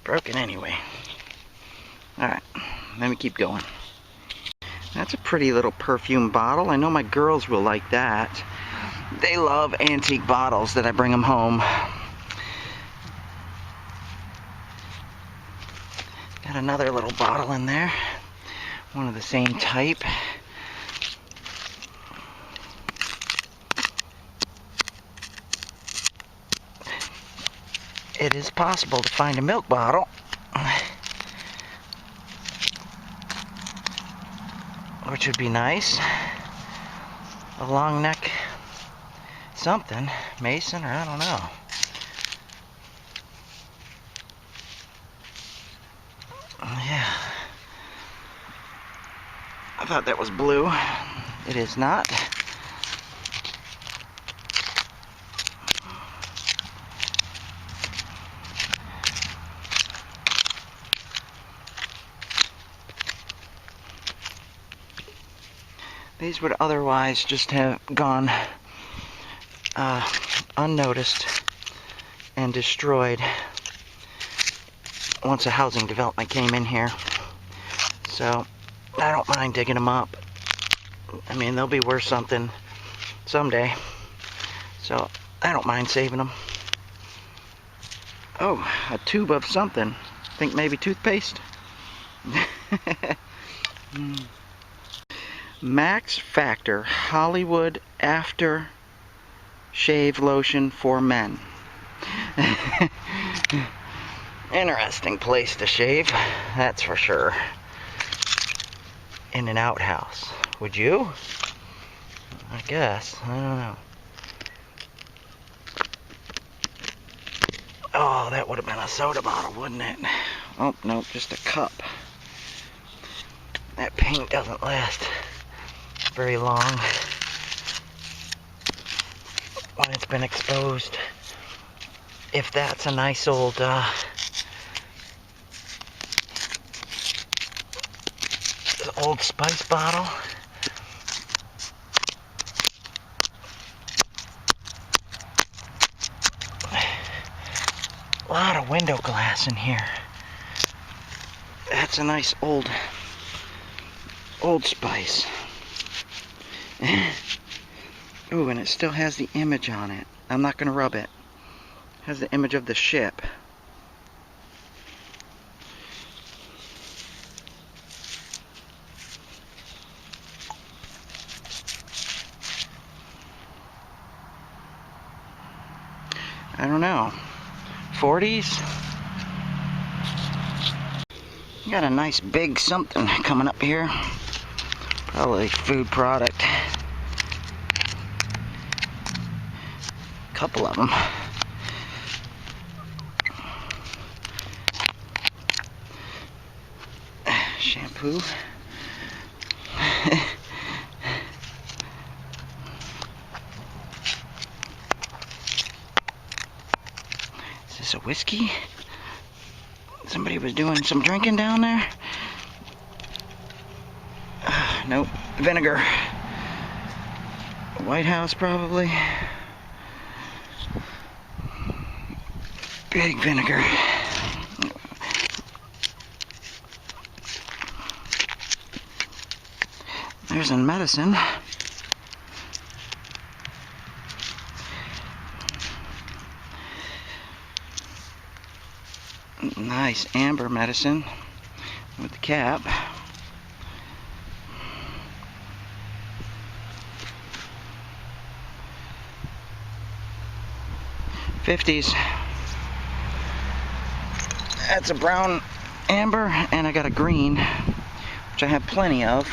broken anyway. Alright, let me keep going. That's a pretty little perfume bottle. I know my girls will like that. They love antique bottles that I bring them home. Got another little bottle in there. One of the same type. It is possible to find a milk bottle, which would be nice. A long neck something, Mason, or I don't know. Yeah. I thought that was blue. It is not. These would otherwise just have gone unnoticed and destroyed once a housing development came in here. So I don't mind digging them up. I mean, they'll be worth something someday. So I don't mind saving them. Oh, a tube of something. I think maybe toothpaste. Max Factor Hollywood After Shave Lotion for Men. Interesting place to shave, that's for sure. In an outhouse. Would you? I guess. I don't know. Oh, that would have been a soda bottle, wouldn't it? Oh, no, just a cup. That paint doesn't last very long when it's been exposed. If that's a nice old Old Spice bottle. A lot of window glass in here. That's a nice Old Spice. Ooh, and it still has the image on it. I'm not going to rub it. It has the image of the ship. I don't know. 40s? Got a nice big something coming up here. Probably food product. Couple of them. Shampoo. Is this a whiskey? Somebody was doing some drinking down there? Nope. Vinegar. White House, probably. Big vinegar. There's a medicine. Nice amber medicine with the cap. $50s. That's a brown amber, and I got a green, which I have plenty of.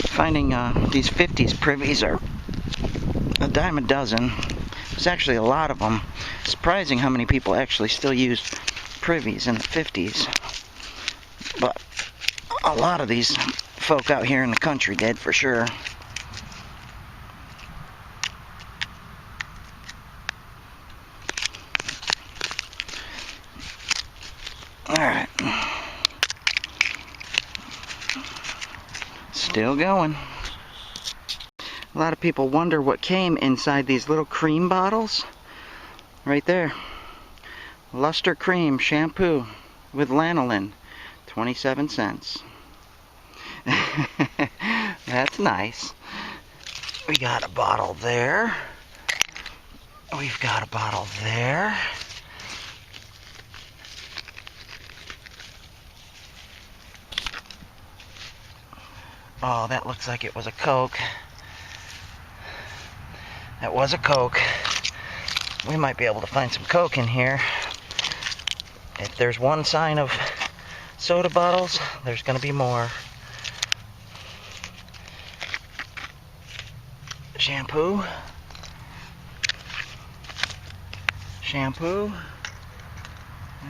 Finding these 50s privies are a dime a dozen. There's actually a lot of them. Surprising how many people actually still use privies in the 50s. But a lot of these folk out here in the country did, for sure. Alright. Still going. A lot of people wonder what came inside these little cream bottles. Right there. Luster Cream Shampoo with lanolin. 27 cents. That's nice. We got a bottle there. We've got a bottle there. Oh, that looks like it was a Coke. That was a Coke. We might be able to find some Coke in here. If there's one sign of soda bottles, there's going to be more. Shampoo. Shampoo.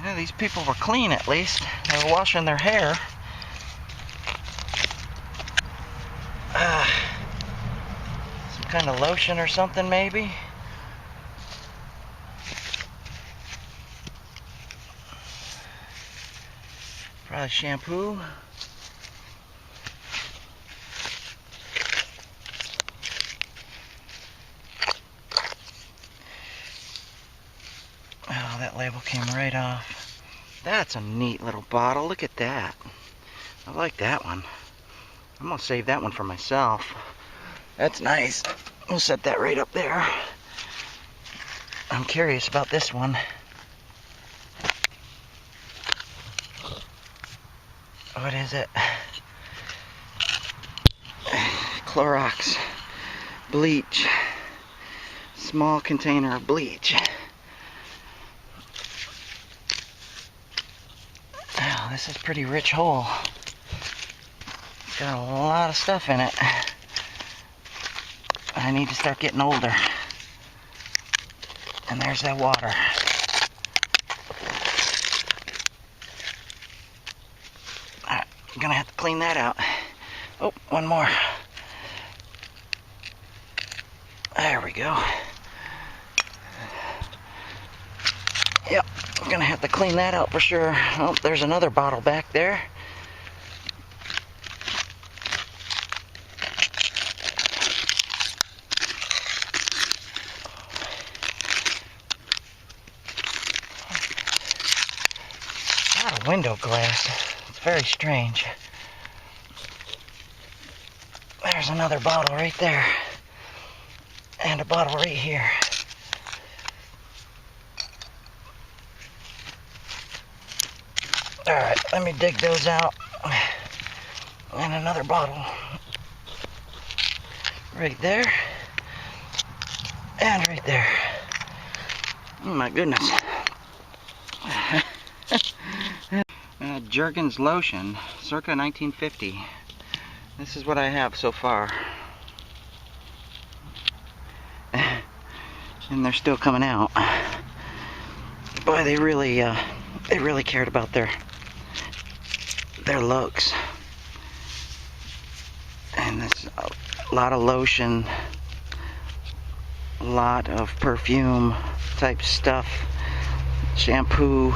Yeah, these people were clean at least. They were washing their hair. Some kind of lotion or something maybe. Probably shampoo. Oh, that label came right off. That's a neat little bottle. Look at that. I like that one. I'm gonna save that one for myself. That's nice. We'll set that right up there. I'm curious about this one. What is it? Clorox bleach. Small container of bleach. Oh, this is pretty rich hole. Got a lot of stuff in it. I need to start getting older. And there's that water. Alright, I'm gonna have to clean that out. Oh, one more. There we go. Yep, I'm gonna have to clean that out for sure. Oh, there's another bottle back there. A lot of window glass. It's very strange. There's another bottle right there. And a bottle right here. Alright, let me dig those out. And another bottle. Right there. And right there. Oh my goodness. Jergens lotion, circa 1950. This is what I have so far. And they're still coming out. Boy, they really cared about their looks. And there's a lot of lotion, a lot of perfume type stuff, shampoo.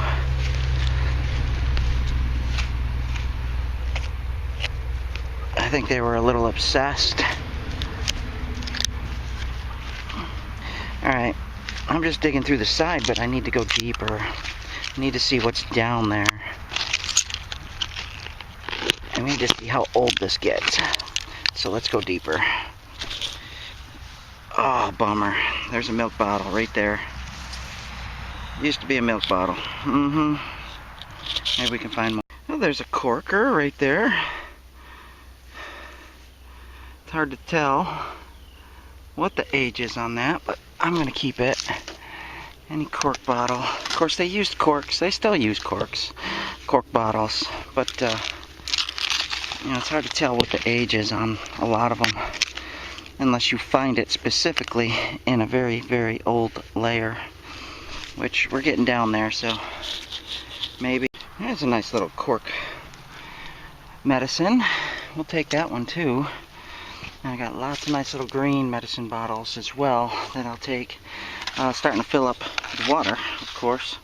I think they were a little obsessed. Alright, I'm just digging through the side, but I need to go deeper. I need to see what's down there. I need to see how old this gets. So let's go deeper. Oh, bummer. There's a milk bottle right there. Used to be a milk bottle. Maybe we can find more. Oh, there's a corker right there. It's hard to tell what the age is on that, but I'm going to keep it. Any cork bottle. Of course, they used corks. They still use corks. Cork bottles. But, you know, it's hard to tell what the age is on a lot of them. Unless you find it specifically in a very, very old layer. Which, we're getting down there, so maybe. There's a nice little cork medicine. We'll take that one, too. And I got lots of nice little green medicine bottles as well that I'll take. Starting to fill up with water, of course.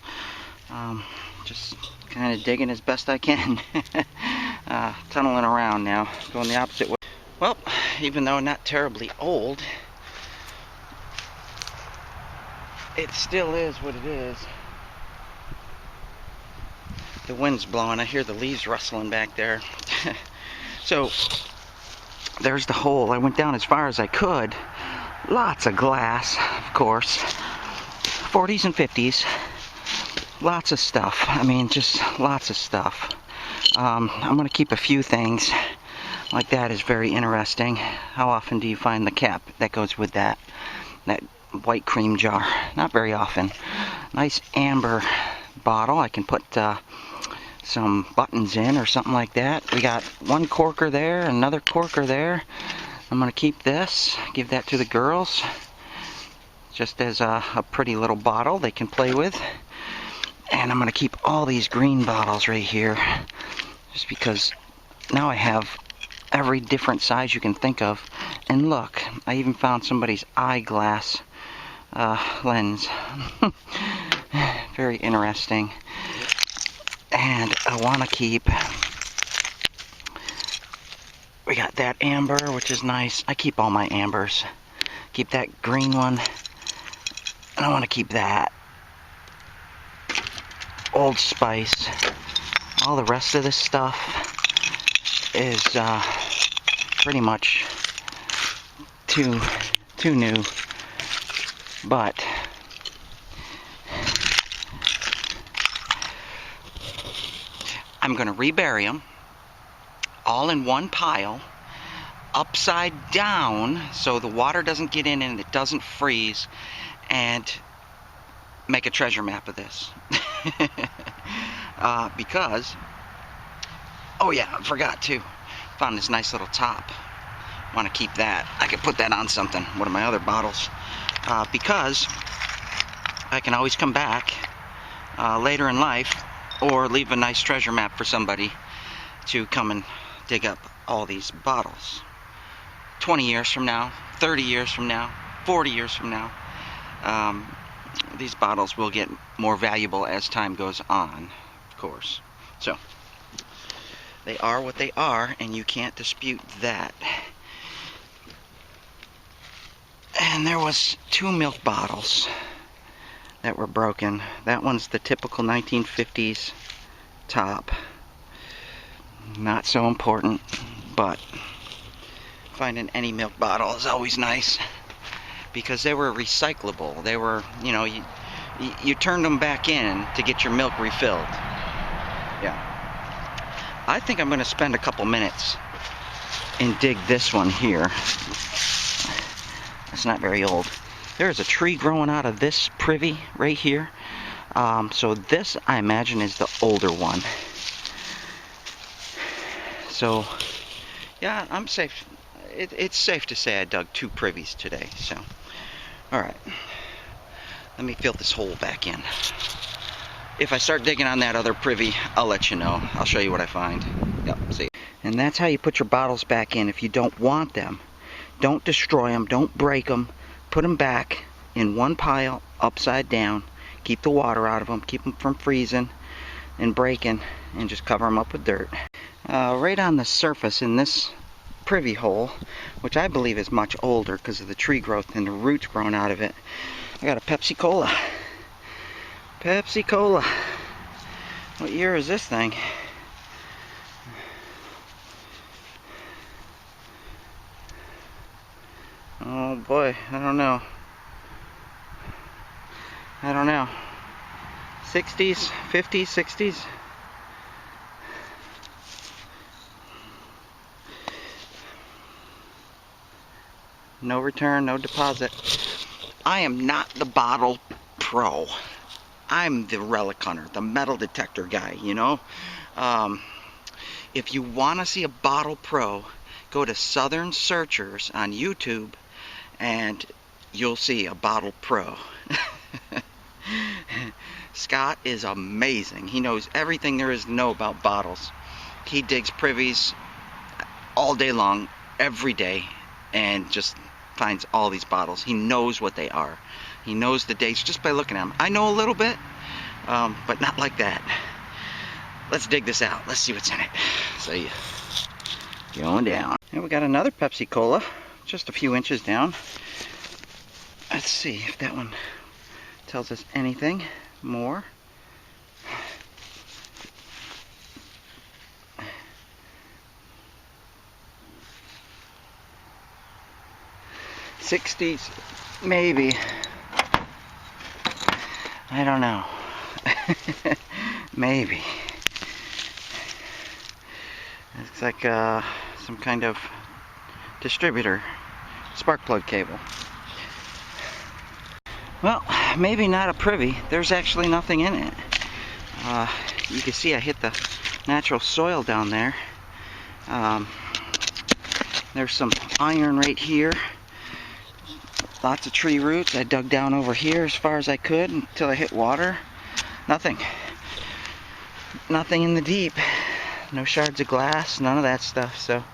Just kind of digging as best I can. Tunneling around now, going the opposite way. Well, even though not terribly old, it still is what it is. The wind's blowing. I hear the leaves rustling back there. So, there's the hole. I went down as far as I could. Lots of glass, of course. 40s and 50s. Lots of stuff. I mean, just lots of stuff. I'm going to keep a few things. Like that is very interesting. How often do you find the cap that goes with that? That white cream jar. Not very often. Nice amber bottle. I can put some buttons in or something like that. We got one corker there, another corker there. I'm going to keep this. Give that to the girls. Just as a pretty little bottle they can play with. And I'm going to keep all these green bottles right here. Just because now I have every different size you can think of. And look, I even found somebody's eyeglass lens. Very interesting. And I want to keep, we got that amber, which is nice. I keep all my ambers. Keep that green one. And I want to keep that. Old Spice. All the rest of this stuff is pretty much too new. But I'm going to rebury them all in one pile, upside down, so the water doesn't get in and it doesn't freeze, and make a treasure map of this. Because, oh yeah, I forgot too. Found this nice little top. Want to keep that. I could put that on something, one of my other bottles. Because I can always come back later in life, or leave a nice treasure map for somebody to come and dig up all these bottles. 20 years from now, 30 years from now, 40 years from now, these bottles will get more valuable as time goes on, of course. So, they are what they are, and you can't dispute that. And there was 2 milk bottles that were broken. That one's the typical 1950s top. Not so important, but finding any milk bottle is always nice because they were recyclable. They were, you know, you turned them back in to get your milk refilled. Yeah. I think I'm going to spend a couple minutes and dig this one here. It's not very old. There's a tree growing out of this privy right here. So this, I imagine, is the older one. So, yeah, I'm safe. It's safe to say I dug 2 privies today. So, alright. Let me fill this hole back in. If I start digging on that other privy, I'll let you know. I'll show you what I find. Yep, see. And that's how you put your bottles back in if you don't want them. Don't destroy them. Don't break them. Put them back in one pile, upside down. Keep the water out of them. Keep them from freezing and breaking. And just cover them up with dirt. Right on the surface in this privy hole, which I believe is much older because of the tree growth and the roots growing out of it, I got a Pepsi Cola. Pepsi Cola. What year is this thing? Oh boy, I don't know. 60s, 50s, 60s? No return, no deposit. I am not the bottle pro. I'm the relic hunter, the metal detector guy, you know? If you want to see a bottle pro, go to Southern Searchers on YouTube and you'll see a bottle pro. Scott is amazing. He knows everything there is to know about bottles. He digs privies all day long, every day, and just finds all these bottles. He knows what they are. He knows the dates just by looking at them. I know a little bit, but not like that. Let's dig this out. Let's see what's in it. See ya. Going down. And we got another Pepsi Cola, just a few inches down. Let's see if that one tells us anything more. '60s, maybe. I don't know. Maybe. It's like some kind of distributor spark plug cable. Well, maybe not a privy. There's actually nothing in it. You can see I hit the natural soil down there. There's some iron right here. Lots of tree roots. I dug down over here as far as I could until I hit water. Nothing. Nothing in the deep. No shards of glass, none of that stuff. So,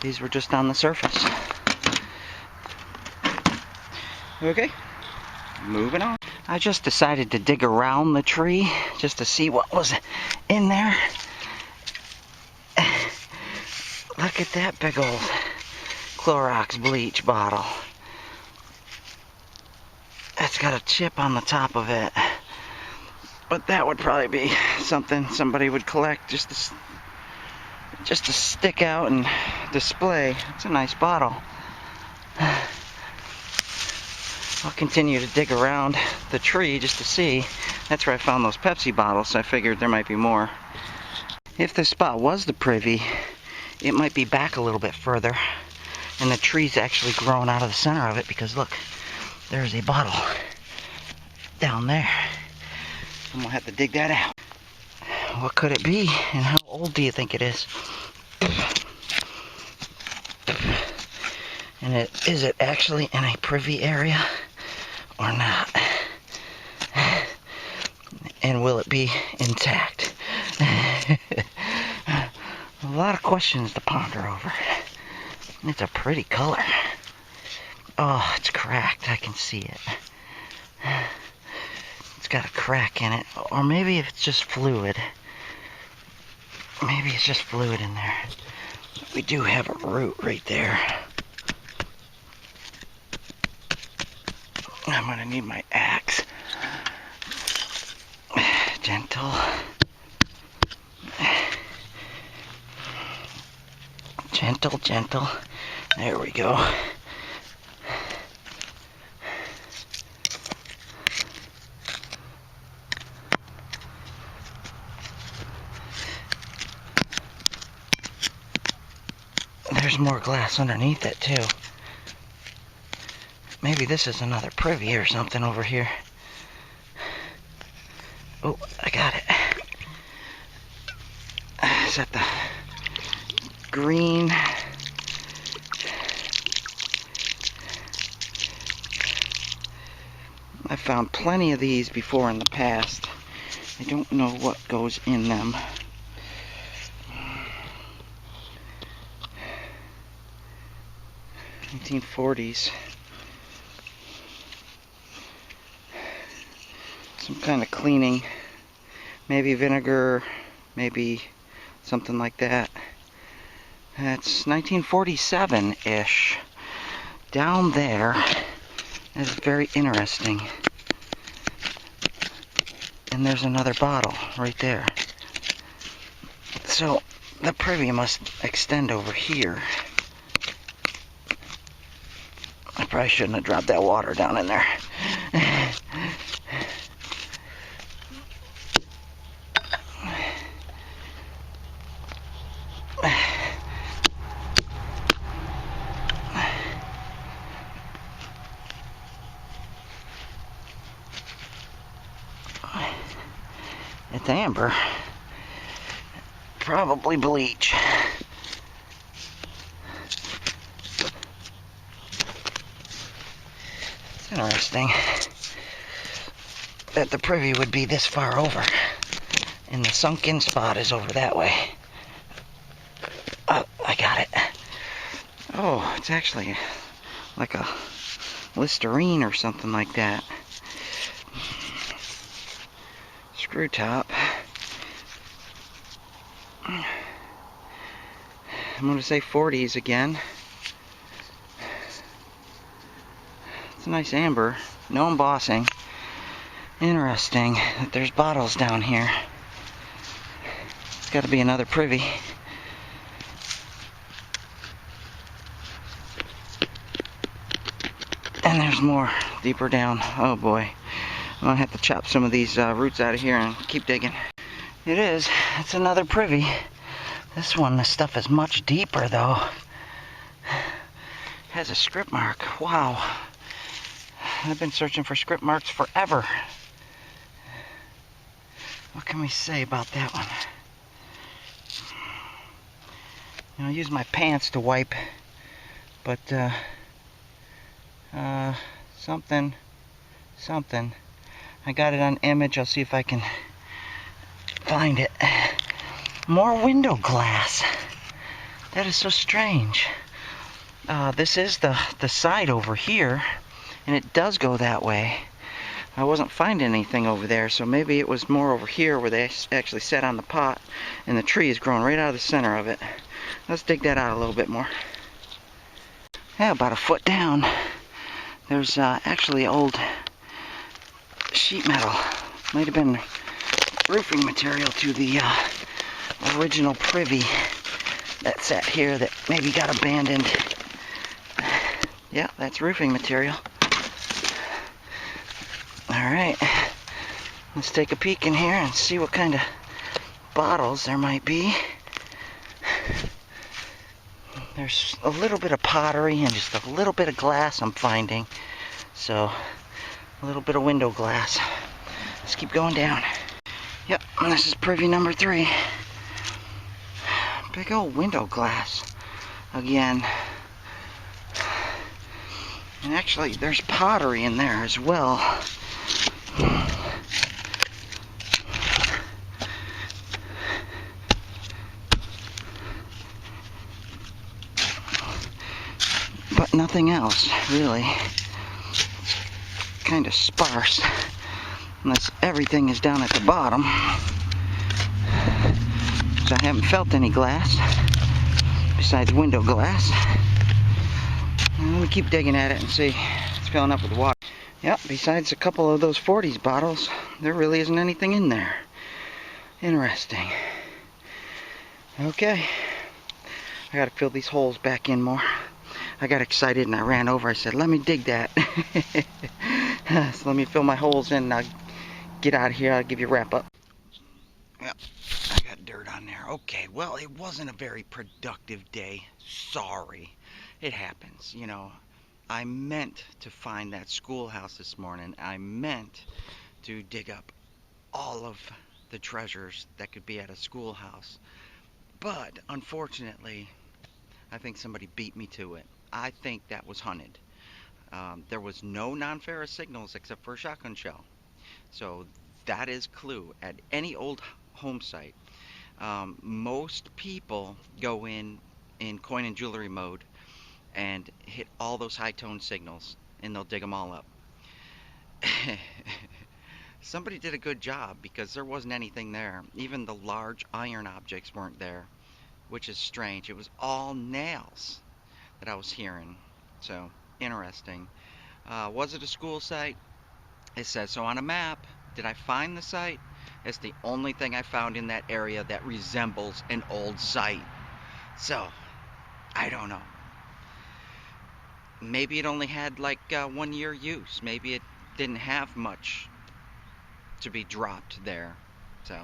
these were just on the surface. Okay, moving on. I just decided to dig around the tree just to see what was in there. Look at that big old Clorox bleach bottle. It's got a chip on the top of it. But that would probably be something somebody would collect just to stick out and display. It's a nice bottle. I'll continue to dig around the tree just to see. That's where I found those Pepsi bottles, so I figured there might be more. If this spot was the privy, it might be back a little bit further, and the tree's actually grown out of the center of it, because look, there's a bottle down there. I'm gonna have to dig that out. What could it be, and how old do you think it is? And is it actually in a privy area or not? And will it be intact? A lot of questions to ponder over. It's a pretty color. Oh, it's cracked. I can see it. It's got a crack in it. Or maybe it's just fluid. Maybe it's just fluid in there. We do have a root right there. I'm gonna need my axe. Gentle. Gentle, gentle. There we go. There's more glass underneath it too. Maybe this is another privy or something over here. Oh, I got it. Is that the green? I found plenty of these before in the past. I don't know what goes in them. '40s. Some kind of cleaning. Maybe vinegar, maybe something like that. That's 1947-ish. Down there is very interesting. And there's another bottle right there. So the privy must extend over here. I probably shouldn't have dropped that water down in there. It's amber. Probably bleach. It's interesting that the privy would be this far over, and the sunken spot is over that way. Oh, I got it. Oh, it's actually like a Listerine or something like that. Screw top. I'm going to say 40s again. It's a nice amber. No embossing. Interesting that there's bottles down here. It's got to be another privy. And there's more deeper down. Oh boy. I'm going to have to chop some of these roots out of here and keep digging. It is. It's another privy. This one, the stuff is much deeper though. It has a script mark. Wow. I've been searching for script marks forever. What can we say about that one? You know, I use my pants to wipe, but something. I got it on image. I'll see if I can find it. More window glass. That is so strange. This is the side over here, and it does go that way. I wasn't finding anything over there, so maybe it was more over here where they actually set on the pot, and the tree is growing right out of the center of it. Let's dig that out a little bit more. Yeah, about a foot down, there's actually old sheet metal. Might have been roofing material to the original privy that sat here that maybe got abandoned. Yeah, that's roofing material. Alright, let's take a peek in here and see what kind of bottles there might be. There's a little bit of pottery and just a little bit of glass I'm finding. So, a little bit of window glass. Let's keep going down. Yep, and this is privy number 3. Big old window glass. Again. And actually, there's pottery in there as well. But nothing else, really. Kind of sparse. Unless everything is down at the bottom. So I haven't felt any glass. Besides window glass. And let me keep digging at it and see. It's filling up with water. Yep, besides a couple of those 40s bottles, there really isn't anything in there. Interesting. Okay. I gotta fill these holes back in more. I got excited and I ran over. I said, let me dig that. So let me fill my holes in and I'll get out of here. I'll give you a wrap up. Yep, I got dirt on there. Okay, well, it wasn't a very productive day. Sorry. It happens, you know. I meant to find that schoolhouse this morning. I meant to dig up all of the treasures that could be at a schoolhouse. But, unfortunately, I think somebody beat me to it. I think that was hunted. There was no non-ferrous signals except for a shotgun shell. So that is clue at any old home site. Most people go in coin and jewelry mode and hit all those high-tone signals, and they'll dig them all up. Somebody did a good job because there wasn't anything there. Even the large iron objects weren't there, which is strange. It was all nails that I was hearing. So, interesting. Was it a school site? It says so on a map. Did I find the site? It's the only thing I found in that area that resembles an old site. So, I don't know. Maybe it only had like 1 year use. Maybe it didn't have much to be dropped there. So,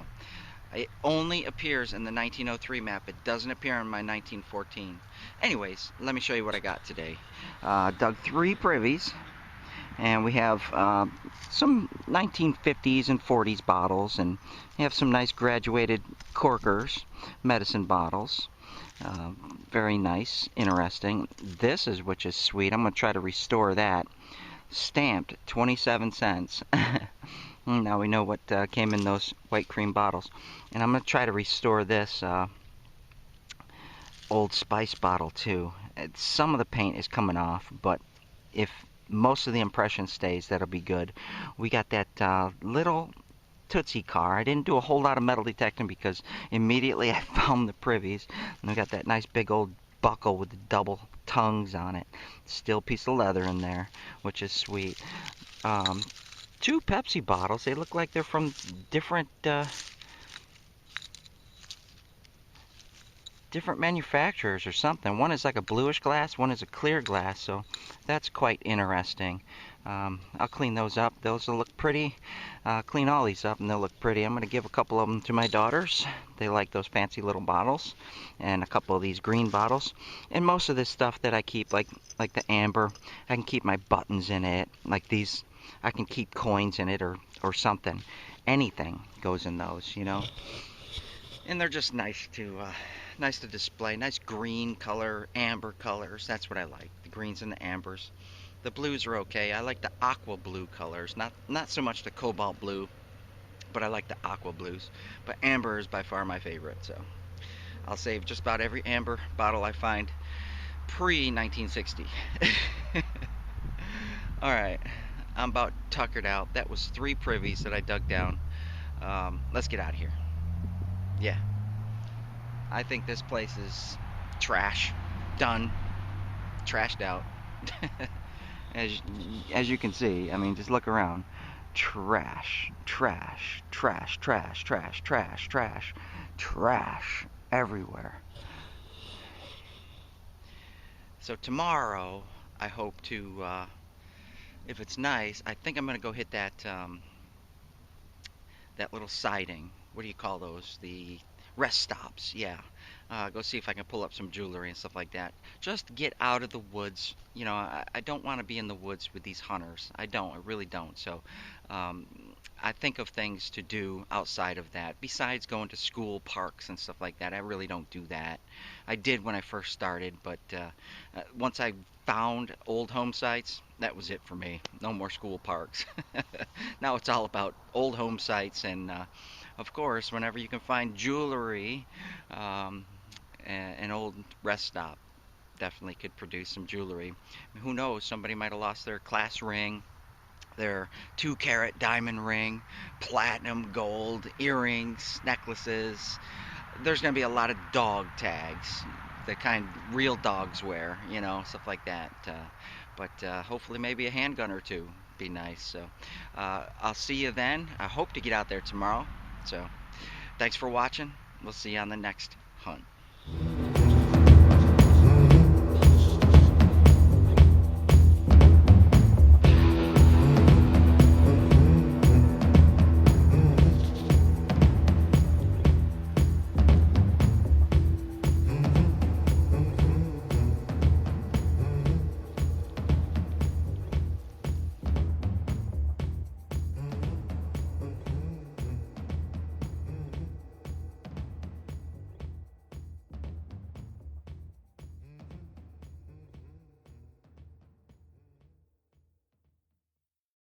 it only appears in the 1903 map. It doesn't appear in my 1914. Anyways, let me show you what I got today. Dug 3 privies. And we have some 1950s and 40s bottles. And we have some nice graduated corkers, medicine bottles. Very nice, interesting. This is which is sweet. I'm going to try to restore that. Stamped 27 cents. Now we know what came in those white cream bottles. And I'm going to try to restore this Old Spice bottle too. Some of the paint is coming off, but if most of the impression stays, that'll be good. We got that little Tootsie car. I didn't do a whole lot of metal detecting because immediately I found the Privies. And I got that nice big old buckle with the double tongues on it. Still piece of leather in there, which is sweet. Two Pepsi bottles. They look like they're from different different manufacturers or something. One is like a bluish glass, one is a clear glass, so that's quite interesting. I'll clean those up. Those will look pretty. Clean all these up and they'll look pretty. I'm going to give a couple of them to my daughters. They like those fancy little bottles, and a couple of these green bottles. And most of this stuff that I keep, like the amber, I can keep my buttons in it. Like these, I can keep coins in it or something. Anything goes in those, you know. And they're just nice to display. Nice green color, amber colors. That's what I like. The greens and the ambers. The blues are okay. I like the aqua blue colors. Not so much the cobalt blue, but I like the aqua blues. But amber is by far my favorite. So I'll save just about every amber bottle I find pre 1960. All right, I'm about tuckered out. That was 3 privies that I dug down. Let's get out of here. Yeah. I think this place is trash. Done. Trashed out. as as you can see, I mean, just look around. Trash, trash, trash, trash, trash, trash, trash, trash everywhere. So tomorrow, I hope to, if it's nice, I think I'm gonna go hit that little siding. What do you call those? The rest stops. Yeah. Go see if I can pull up some jewelry and stuff like that. Just get out of the woods. You know, I don't want to be in the woods with these hunters. I don't. I really don't. So um, I think of things to do outside of that. Besides going to school parks and stuff like that, I really don't do that. I did when I first started, but once I found old home sites, that was it for me. No more school parks. Now it's all about old home sites, and of course, whenever you can find jewelry, um, an old rest stop definitely could produce some jewelry. Who knows? Somebody might have lost their class ring, their 2-carat diamond ring, platinum, gold, earrings, necklaces. There's going to be a lot of dog tags, the kind real dogs wear, you know, stuff like that. But hopefully, maybe a handgun or two be nice. So I'll see you then. I hope to get out there tomorrow. So thanks for watching. We'll see you on the next hunt.